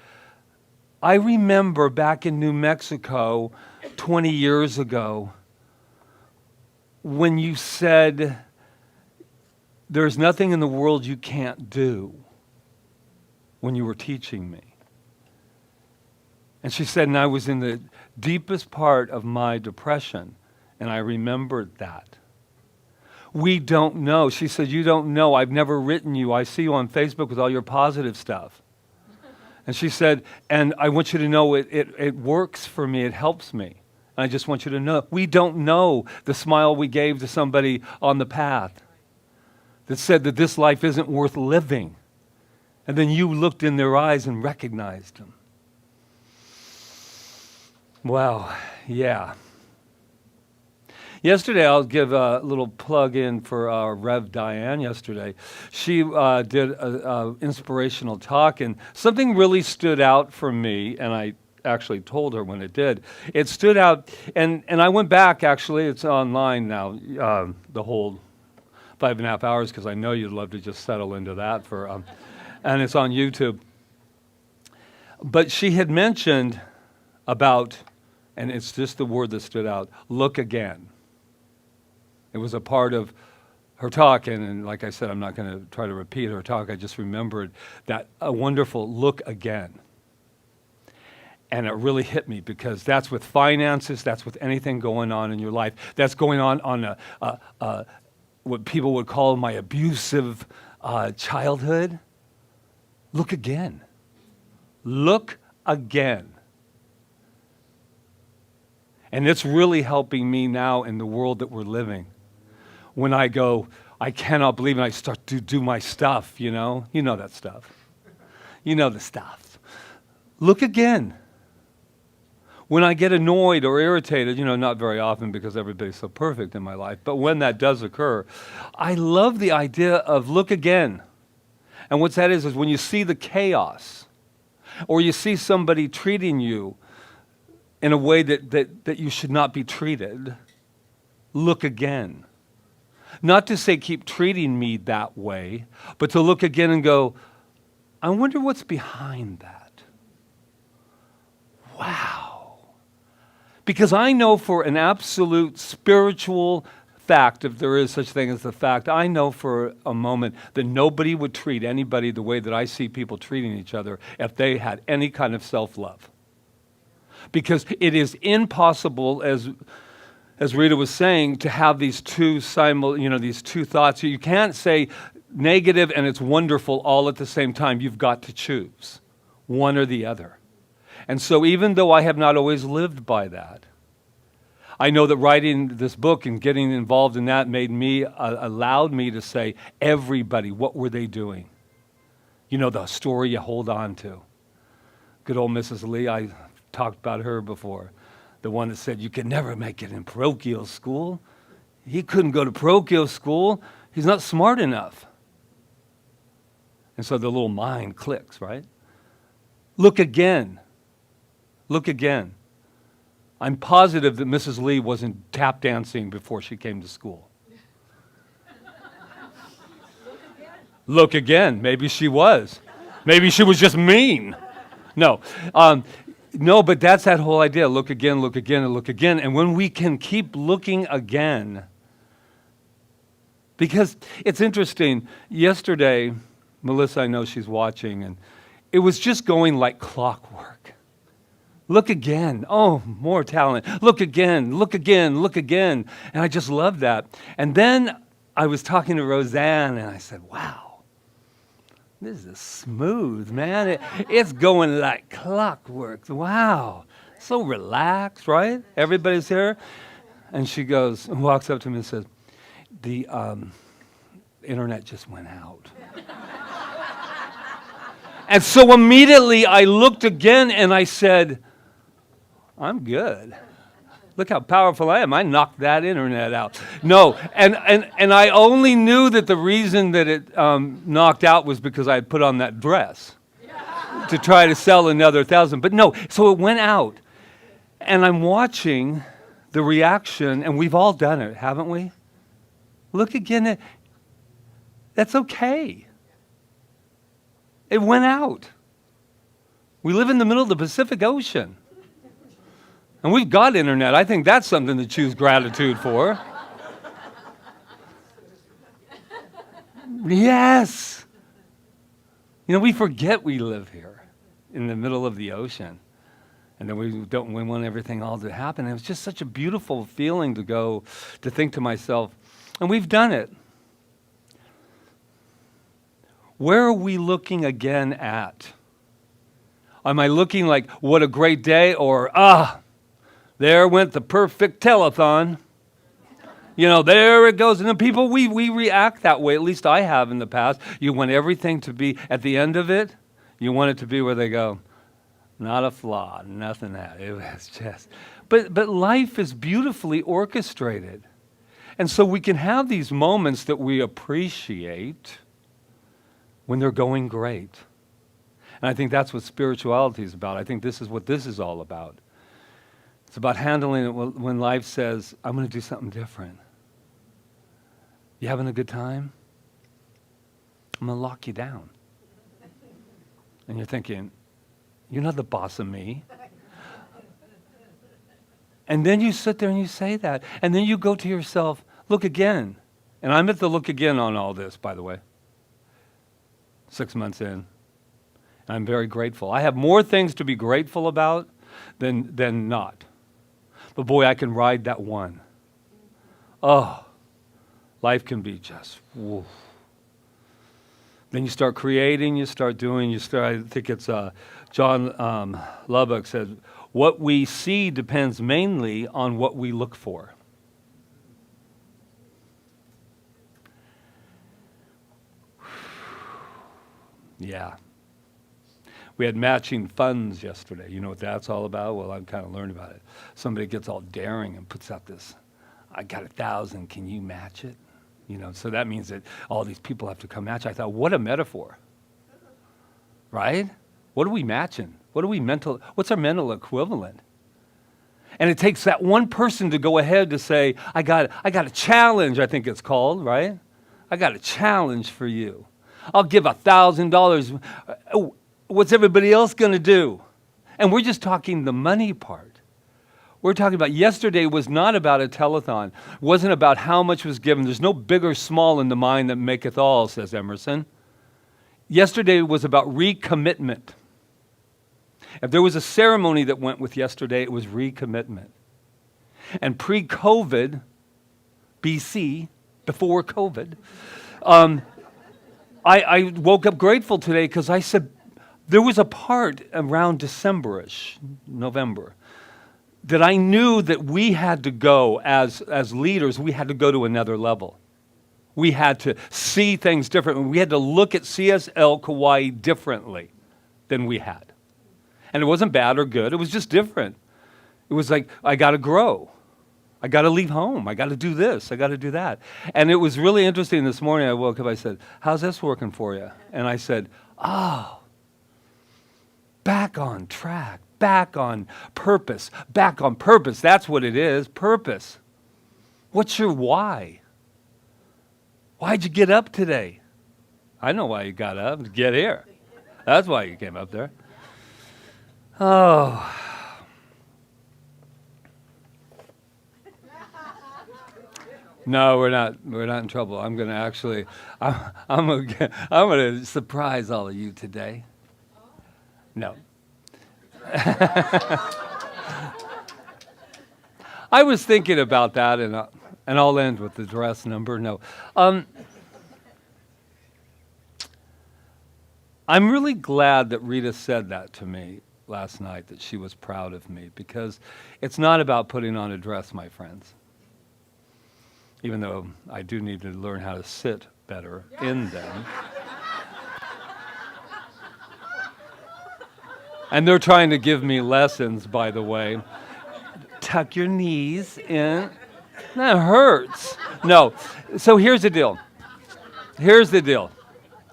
"I remember back in New Mexico 20 years ago when you said, 'There's nothing in the world you can't do,' when you were teaching me." And she said, and I was in the deepest part of my depression, and I remembered that. We don't know. She said, "You don't know. I've never written you. I see you on Facebook with all your positive stuff." And she said, "And I want you to know it works for me. It helps me. And I just want you to know." We don't know the smile we gave to somebody on the path that said that this life isn't worth living. And then you looked in their eyes and recognized them. Wow, yeah. Yesterday, I'll give a little plug in for our Rev Diane yesterday. She did an inspirational talk, and something really stood out for me, and I actually told her when it did. It stood out, and I went back, actually. It's online now, the whole 5.5 hours, because I know you'd love to just settle into that and it's on YouTube. But she had mentioned about, and it's just the word that stood out, look again. It was a part of her talk, and like I said, I'm not going to try to repeat her talk. I just remembered that a wonderful look again. And it really hit me, because that's with finances, that's with anything going on in your life. That's going on what people would call my abusive childhood. Look again. Look again. And it's really helping me now in the world that we're living. When I go, I cannot believe it, I start to do my stuff, you know? You know that stuff. You know the stuff. Look again. When I get annoyed or irritated, not very often because everybody's so perfect in my life, but when that does occur, I love the idea of look again. And what that is when you see the chaos, or you see somebody treating you in a way that you should not be treated, look again. Not to say keep treating me that way, but to look again and go, I wonder what's behind that. Wow. Because I know for an absolute spiritual fact, if there is such thing as the fact, I know for a moment that nobody would treat anybody the way that I see people treating each other if they had any kind of self-love. Because it is impossible, as Rita was saying, to have these two these two thoughts. You can't say negative and it's wonderful all at the same time. You've got to choose one or the other. And so even though I have not always lived by that, I know that writing this book and getting involved in that allowed me to say, everybody, what were they doing? You know, the story you hold on to. Good old Mrs. Lee, I talked about her before. The one that said, you can never make it in parochial school. He couldn't go to parochial school. He's not smart enough. And so the little mind clicks, right? Look again. Look again. I'm positive that Mrs. Lee wasn't tap dancing before she came to school. Look again. Maybe she was. Maybe she was just mean. No. No, but that's that whole idea. Look again, and look again. And when we can keep looking again, because it's interesting, yesterday, Melissa, I know she's watching, and it was just going like clockwork. Look again. Oh, more talent. Look again, look again, look again. And I just love that. And then I was talking to Roseanne, and I said, wow, this is smooth, man. It's going like clockwork. Wow. So relaxed, right? Everybody's here. And she walks up to me and says, the internet just went out. And so immediately I looked again and I said, I'm good. Look how powerful I am. I knocked that internet out. No, and I only knew that the reason that it knocked out was because I had put on that dress to try to sell another 1,000. But no, so it went out. And I'm watching the reaction, and we've all done it, haven't we? Look again. That's okay. It went out. We live in the middle of the Pacific Ocean. And we've got internet. I think that's something to choose gratitude for. Yes. You know, we forget we live here in the middle of the ocean. And then we want everything all to happen. And it was just such a beautiful feeling to think to myself, and we've done it. Where are we looking again at? Am I looking like, what a great day, or, there went the perfect telethon. You know, there it goes. And then people, we react that way, at least I have in the past. You want everything to be, at the end of it, you want it to be where they go, not a flaw, nothing that. It was just, but life is beautifully orchestrated. And so we can have these moments that we appreciate when they're going great. And I think that's what spirituality is about. I think this is what this is all about. It's about handling it when life says, I'm going to do something different. You having a good time? I'm going to lock you down. And you're thinking, you're not the boss of me. And then you sit there and you say that. And then you go to yourself, look again. And I'm at the look again on all this, by the way. 6 months in. And I'm very grateful. I have more things to be grateful about than not. But boy, I can ride that one. Oh, life can be just, woof. Then you start creating, I think it's John Lubbock said, what we see depends mainly on what we look for. Yeah. We had matching funds yesterday. You know what that's all about? Well, I've kind of learned about it. Somebody gets all daring and puts out this, I got 1,000, can you match it? You know, so that means that all these people have to come match. I thought, what a metaphor. Right? What are we matching? What's our mental equivalent? And it takes that one person to go ahead to say, I got a challenge, I think it's called, right? I got a challenge for you. I'll give $1,000. What's everybody else going to do? And we're just talking the money part. We're talking about yesterday was not about a telethon. It wasn't about how much was given. There's no big or small in the mind that maketh all, says Emerson. Yesterday was about recommitment. If there was a ceremony that went with yesterday, it was recommitment. And pre-COVID, BC, before COVID, I woke up grateful today because I said, there was a part around December-ish, November, that I knew that we had to go as leaders, we had to go to another level. We had to see things differently. We had to look at CSL Kauai differently than we had. And it wasn't bad or good, it was just different. It was like, I got to grow. I got to leave home. I got to do this. I got to do that. And it was really interesting this morning. I woke up, I said, how's this working for you? And I said, oh, back on track, back on purpose, back on purpose. That's what it is, purpose. What's your why? Why'd you get up today? I know why you got up, to get here. That's why you came up there. Oh. No, we're not in trouble. I'm going to actually, I'm going to surprise all of you today. No. I was thinking about that, and I'll end with the dress number. No. I'm really glad that Rita said that to me last night, that she was proud of me, because it's not about putting on a dress, my friends. Even though I do need to learn how to sit better in them. And they're trying to give me lessons, by the way. Tuck your knees in. That hurts. No. So here's the deal. Here's the deal.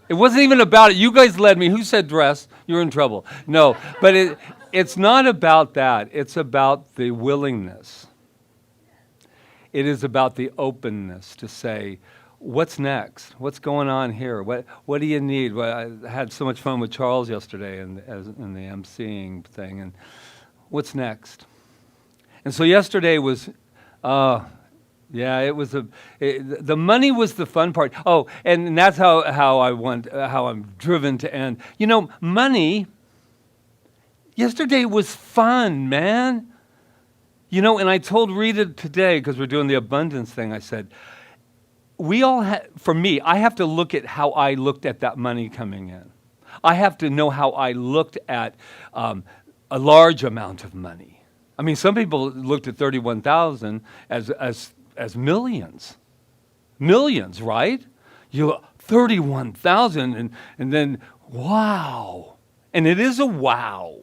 It wasn't even about it. You guys led me. Who said dress? You're in trouble. No. But it's not about that. It's about the willingness. It is about the openness to say, what's next? What's going on here? What do you need? Well, I had so much fun with Charles yesterday in the emceeing thing. And what's next? And so yesterday was, it was the money was the fun part. Oh, and that's how I'm driven to end. You know, money. Yesterday was fun, man. You know, and I told Rita today, because we're doing the abundance thing, I said, for me, I have to look at how I looked at that money coming in. I have to know how I looked at a large amount of money. I mean, some people looked at 31,000 as millions. Millions, right? 31,000 and then, wow. And it is a wow.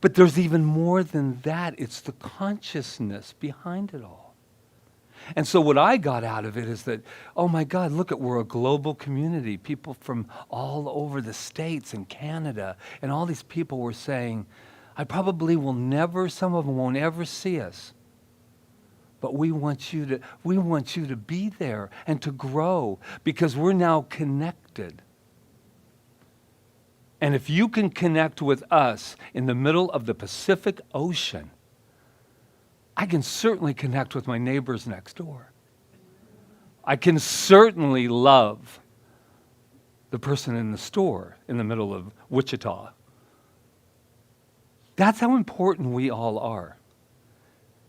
But there's even more than that. It's the consciousness behind it all. And so what I got out of it is that, oh my God, look, we're a global community. People from all over the States and Canada, and all these people were saying, I probably will never, some of them won't ever see us. But we want you to be there and to grow, because we're now connected. And if you can connect with us in the middle of the Pacific Ocean, I can certainly connect with my neighbors next door. I can certainly love the person in the store in the middle of Wichita. That's how important we all are.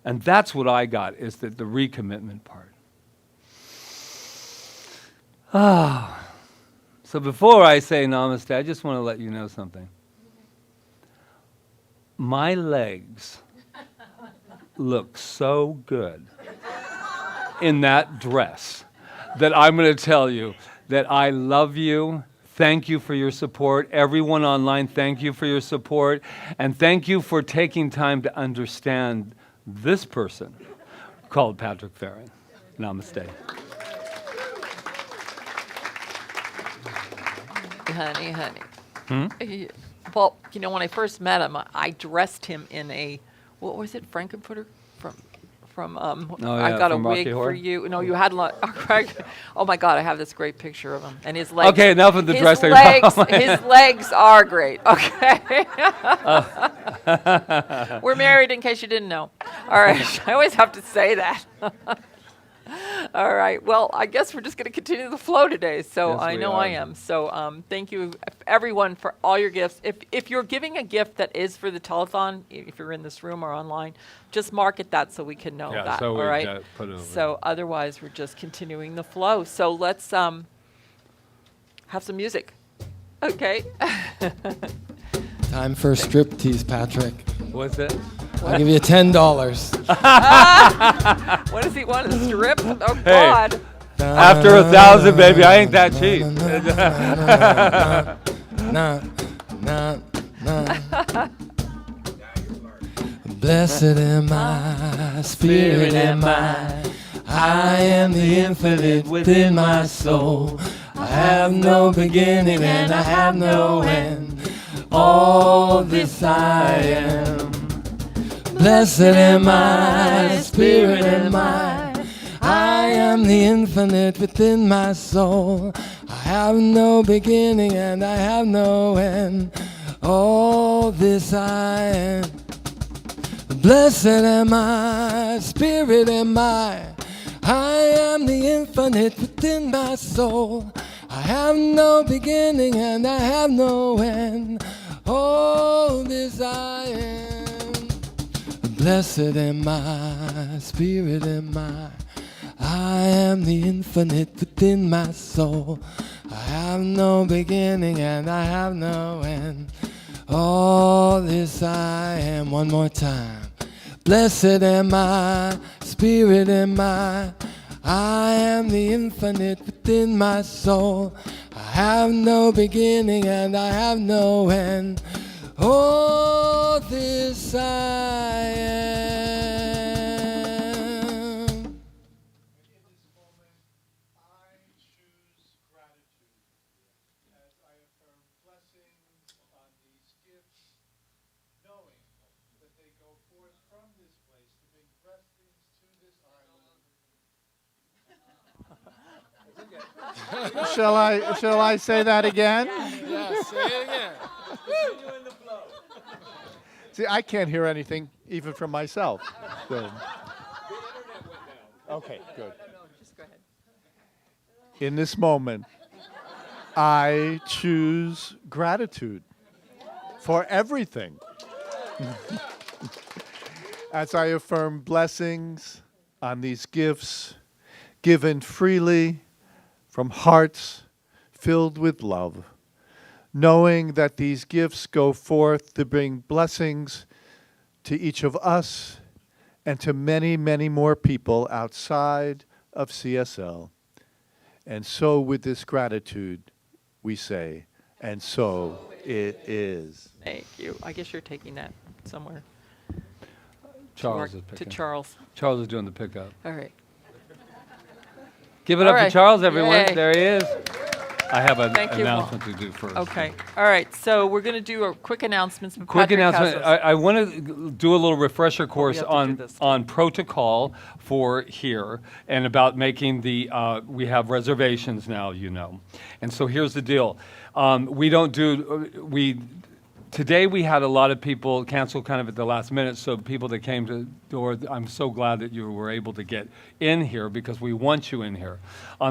And that's what I got, is the recommitment part. So before I say namaste, I just want to let you know something. My legs look so good in that dress that I'm going to tell you that I love you. Thank you for your support. Everyone online, thank you for your support. And thank you for taking time to understand this person called Patrick Feren. Namaste. Honey. Well, you know, when I first met him, I dressed him in a, what was it, Frankenfurter? I got a wig for you. No, you had a lot. Oh my God, I have this great picture of him and his legs. Okay, enough of the dressing. His legs are great. Okay. We're married, in case you didn't know. All right, I always have to say that. All right. Well, I guess we're just going to continue the flow today. So Yes, I know I am. So thank you, everyone, for all your gifts. If you're giving a gift that is for the telethon, if you're in this room or online, just mark it that so we can know that. So all right. So otherwise, we're just continuing the flow. So let's have some music. Okay. Time for a striptease, Patrick. What's that? I'll give you $10. What does he want? A strip? Oh, Hey. God. After 1,000, baby, I ain't that cheap. Nah, nah, nah. Blessed am I, spirit am I am the infinite within my soul. I have no beginning and I have no end. All this I am. Blessed am I, spirit am I am the infinite within my soul. I have no beginning and I have no end. All this I am. Blessed am I, spirit am I am the infinite within my soul. I have no beginning and I have no end. All this I am. Blessed am I, spirit am I am the infinite within my soul. I have no beginning and I have no end. All this I am. One more time. Blessed am I, spirit am I am the infinite within my soul. I have no beginning and I have no end. All this I am. In this moment, I choose gratitude as I affirm blessings on these gifts, knowing that they go forth from this place to bring blessings to this island. Shall I say that again? Yes, say it again. See, I can't hear anything even from myself. So. Okay, good. Just go ahead. In this moment, I choose gratitude for everything. As I affirm blessings on these gifts given freely from hearts filled with love, knowing that these gifts go forth to bring blessings to each of us and to many, many more people outside of CSL. And so with this gratitude, we say, and so it is. Thank you. I guess you're taking that somewhere. Charles To is Mark- picking. To Charles. Charles is doing the pickup. All right. Give it All up right. for Charles, everyone. Yay. There he is. I have an Thank you. announcement to do first. Okay. All right. So we're going to do a quick announcements. but Quick Patrick has announcement. us. I want to do a little refresher course have to do on this. protocol for here and about making the. We have reservations now, you know, and so here's the deal. We don't do Today we had a lot of people cancel kind of at the last minute, so people that came to the door, I'm so glad that you were able to get in here because we want you in here.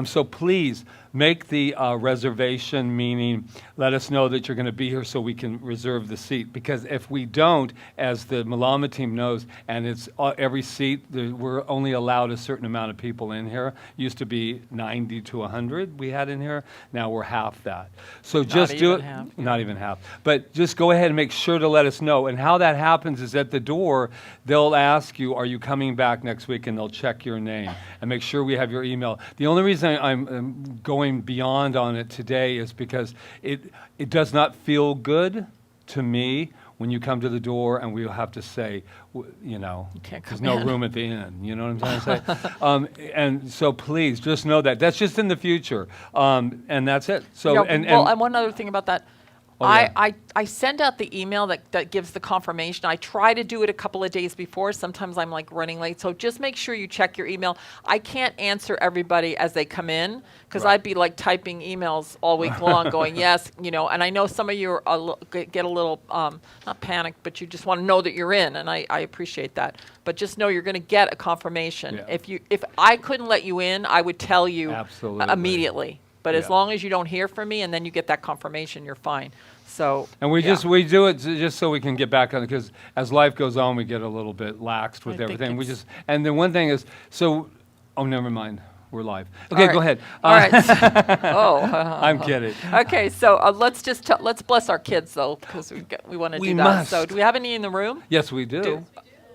So please make the reservation, meaning let us know that you're going to be here so we can reserve the seat. Because if we don't, as the Malama team knows, and it's every seat, we're only allowed a certain amount of people in here. Used to be 90 to 100 we had in here. Now we're half that. So just do even it. half, yeah. Not even half. But just go ahead and make sure to let us know. And how that happens is at the door, they'll ask you, are you coming back next week? And they'll check your name and make sure we have your email. The only reason I'm going beyond on it today is because it does not feel good to me when you come to the door and we'll have to say, you know, can't there's come no in. room at the inn. You know what I'm trying to say? And so please just know that. That's just in the future. And that's it. So, Yeah, and well, and one other thing about that. Oh, yeah. I send out the email that gives the confirmation. I try to do it a couple of days before. Sometimes I'm like running late. So just make sure you check your email. I can't answer everybody as they come in because Right. I'd be like typing emails all week long going, yes, you know, and I know some of you are get a little, not panicked, but you just want to know that you're in. And I appreciate that. But just know you're going to get a confirmation. Yeah. If I couldn't let you in, I would tell you Absolutely. immediately. But as Yeah. long as you don't hear from me and then you get that confirmation, you're fine. So And we yeah. we do it just so we can get back on it, because as life goes on, we get a little bit laxed with I think everything. it's- And the one thing is, so, oh, never mind. We're live. Okay, right. go ahead. All right. I'm kidding. Okay, so let's bless our kids though, because we want to We do that. must. So, do we have any in the room? Yes, we do. Do-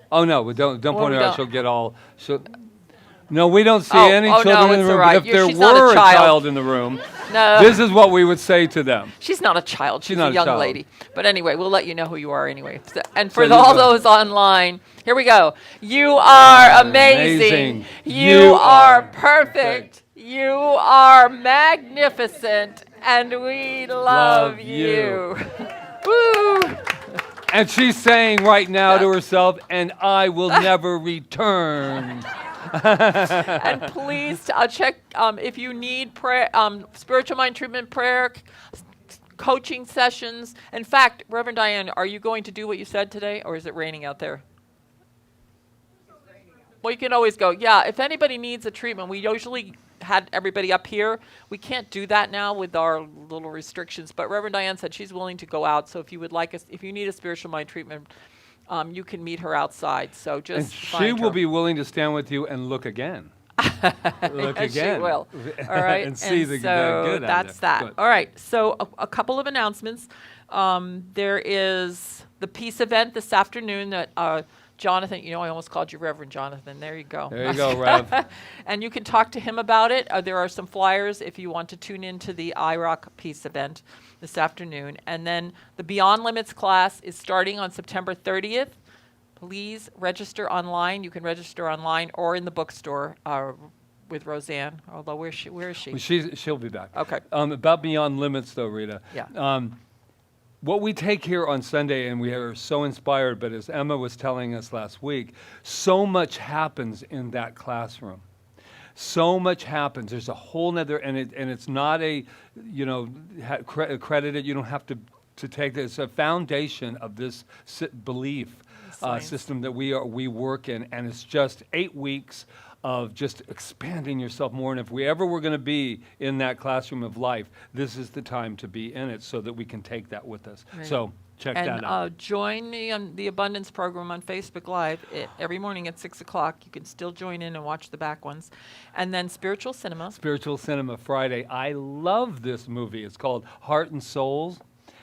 Oh no, we don't Well, point we her out. don't. She'll get all. No, we don't see Oh, any oh, no, children in it's the room. all right. But if there She's not a were a child. child in the room, No. this is what we would say to them. She's not a child. She's not a a young child. lady. But anyway, we'll let you know who you are anyway. And So for you all go. those online, here we go. You are amazing. Amazing. You are perfect. You are magnificent. And we love you. Woo! And she's saying right now to herself, "And I will never return." And please check if you need prayer, spiritual mind treatment, prayer, coaching sessions. In fact, Reverend Diane, are you going to do what you said today, or is it raining out there? Well, you can always go. Yeah, if anybody needs a treatment, we usually had everybody up here. We can't do that now with our little restrictions. But Reverend Diane said she's willing to go out. So if you would like us, if you need a spiritual mind treatment, you can meet her outside. So just And she find will her. be willing to stand with you and look again. Look Yes, she again. will. All right. And see the good out that's there. that. Good. All right. So a couple of announcements. There is the peace event this afternoon that Jonathan, I almost called you Reverend Jonathan. There you go. There you go, Rev. And you can talk to him about it. There are some flyers if you want to tune into the IROC peace event this afternoon. And then the Beyond Limits class is starting on September 30th. Please register online. You can register online or in the bookstore with Roseanne. Although where is she? Well, she'll be back. Okay. About Beyond Limits, though, Rita. Yeah. What we take here on Sunday, and we are so inspired, but as Emma was telling us last week, so much happens in that classroom. So much happens. There's a whole nother, and it's not a, accredited. You don't have to take this. It's a foundation of this belief system that we work in, and it's just 8 weeks of just expanding yourself more. And if we ever were going to be in that classroom of life, this is the time to be in it so that we can take that with us. Right. So check that out. And join me on the Abundance program on Facebook Live every morning at 6 o'clock. You can still join in and watch the back ones. And then Spiritual Cinema. Spiritual Cinema Friday. I love this movie. It's called Heart and Souls.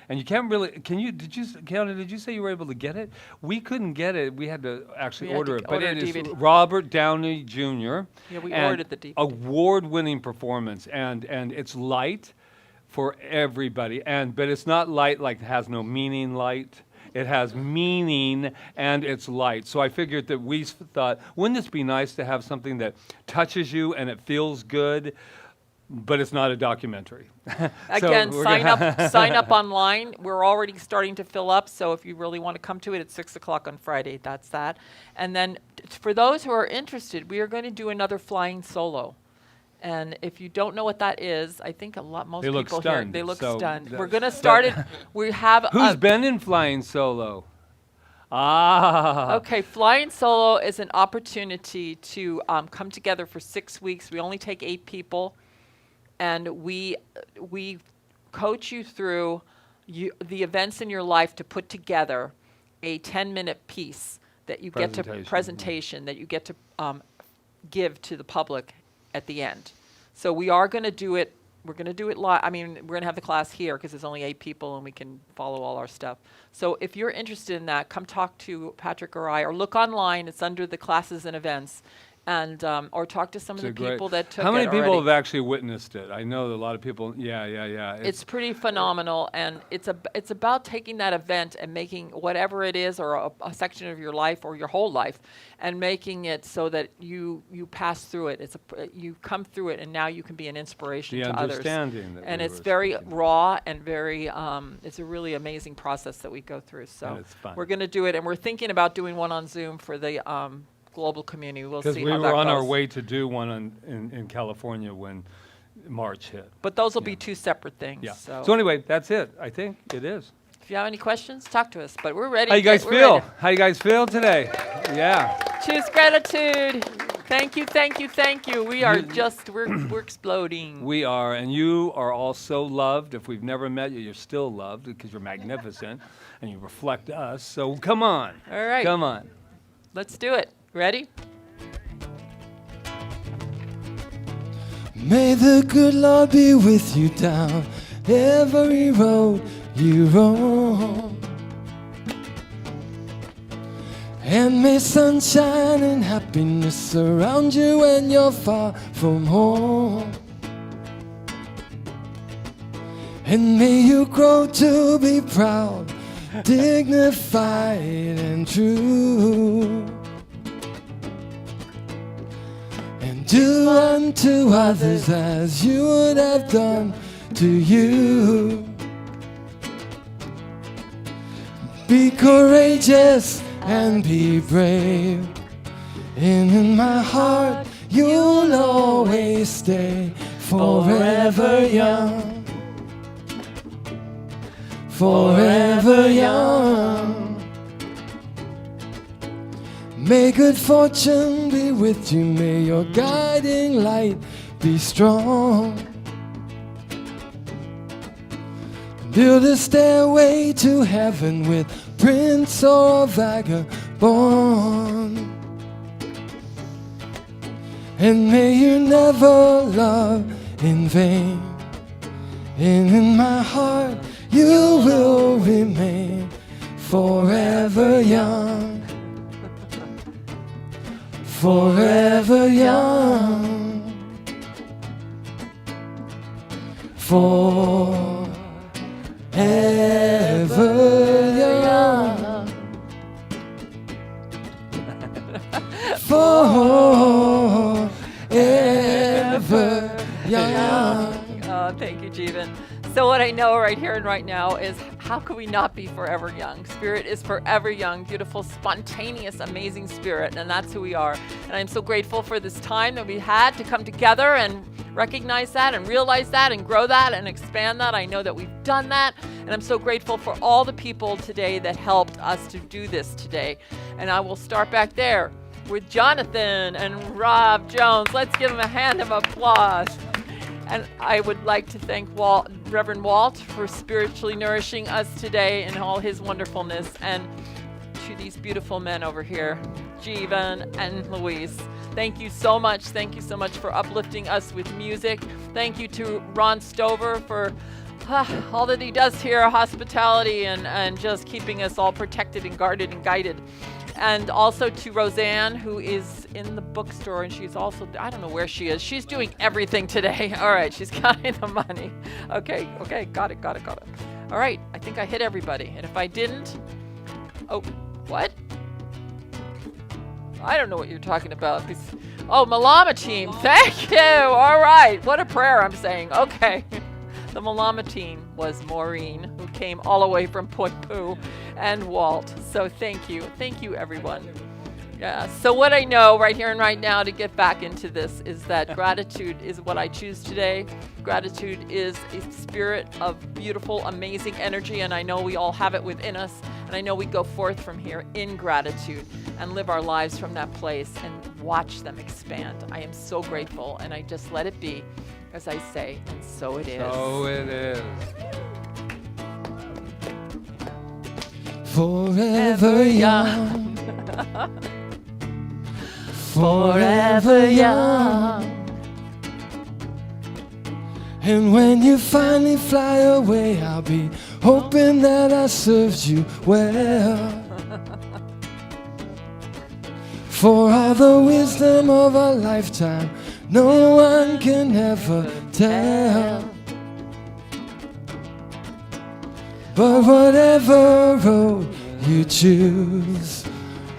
And you can't really, did you say you were able to get it? We couldn't get it. We had to actually order it. But order it a is DVD. Robert Downey Jr. Yeah, we and ordered the DVD. Award-winning performance. And it's light for everybody. But it's not light like it has no meaning light. It has meaning and it's light. So I figured that we thought, wouldn't this be nice to have something that touches you and it feels good? But it's not a documentary. Again, sign up online. We're already starting to fill up, so if you really want to come to it, it's 6 o'clock on Friday. That's that. And then for those who are interested, we are going to do another flying solo. And if you don't know what that is, I think most They look people here, stunned, they look so stunned. that- We're going to start it. We have Who's been in flying solo? Okay, flying solo is an opportunity to come together for 6 weeks. We only take 8 people. And we coach you through the events in your life to put together a 10-minute piece that you get to presentation that you get to give to the public at the end. So we are going to do it. We're going to do it live. I mean, we're going to have the class here because there's only 8 people and we can follow all our stuff. So if you're interested in that, come talk to Patrick or I, or look online. It's under the classes and events. And or talk to some of the people that took it. How many people already. have actually witnessed it? I know that a lot of people. Yeah. It's pretty phenomenal, and it's about taking that event and making whatever it is, or a section of your life or your whole life, and making it so that you pass through it. You come through it, and now you can be an inspiration to others. Understanding that and we it's were very speaking. raw and very. It's a really amazing process that we go through. So And it's fun. we're going to do it, and we're thinking about doing one on Zoom for the global community. We'll see Because we how were that on our goes. way to do one in California when March hit. But those will be 2 separate things. Yeah. So, So anyway, that's it. I think it is. if you have any questions, talk to us. But we're ready. How you guys we're feel? ready. How you guys feel today? Yeah. Choose gratitude. Thank you, thank you, thank you. We are we're exploding. We are, and you are all so loved. If we've never met you, you're still loved because you're magnificent and you reflect us. So come on. All right. Come on. Let's do it. Ready? May the good Lord be with you down every road you roam. And may sunshine and happiness surround you when you're far from home. And may you grow to be proud, dignified and true. And do unto others as you would have done to you. Be courageous and be brave. And in my heart you'll always stay forever young. Forever young. May good fortune be with you. May your guiding light be strong. Build a stairway to heaven with prince or vagabond. And may you never love in vain. And in my heart you will remain forever young. Forever young. Forever young. Forever young. Oh, thank you, Jeevan. So what I know right here and right now is, how could we not be forever young? Spirit is forever young, beautiful, spontaneous, amazing spirit, and that's who we are. And I'm so grateful for this time that we had to come together and recognize that and realize that and grow that and expand that. I know that we've done that, and I'm so grateful for all the people today that helped us to do this today. And I will start back there with Jonathan and Rob Jones. Let's give them a hand of applause. And I would like to thank Reverend Walt for spiritually nourishing us today in all his wonderfulness, and to these beautiful men over here, Jeevan and Louise. Thank you so much. Thank you so much for uplifting us with music. Thank you to Ron Stover for all that he does here, hospitality and just keeping us all protected and guarded and guided. And also to Roseanne, who is in the bookstore, and she's also, I don't know where she is. She's doing everything today. All right, she's counting the money. Okay, got it. All right, I think I hit everybody. And if I didn't, oh, what? I don't know what you're talking about. Oh, Malama team, thank you. All right, what a prayer I'm saying. Okay. The Malama team was Maureen, who came all the way from Point Poo, and Walt. So thank you. Thank you, everyone. Yeah. So what I know right here and right now to get back into this is that gratitude is what I choose today. Gratitude is a spirit of beautiful, amazing energy, and I know we all have it within us. And I know we go forth from here in gratitude and live our lives from that place and watch them expand. I am so grateful, and I just let it be. As I say, and so it is. So it is. Forever young. Forever young. And when you finally fly away, I'll be hoping that I served you well. For all the wisdom of a lifetime, no one can ever tell. But whatever road you choose,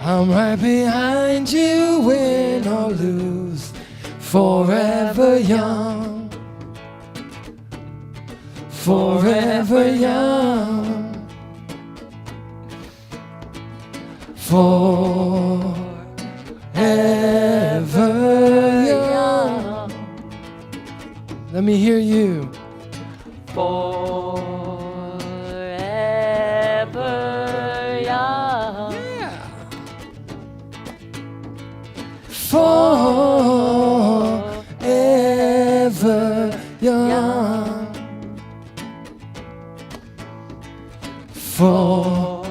I'm right behind you, win or lose. Forever young. Forever young. Forever young. Let me hear you. Forever young. Yeah. Forever young. Forever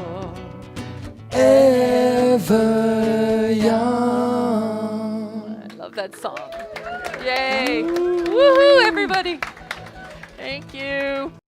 young. I love that song. Yay. Woohoo, everybody. Thank you.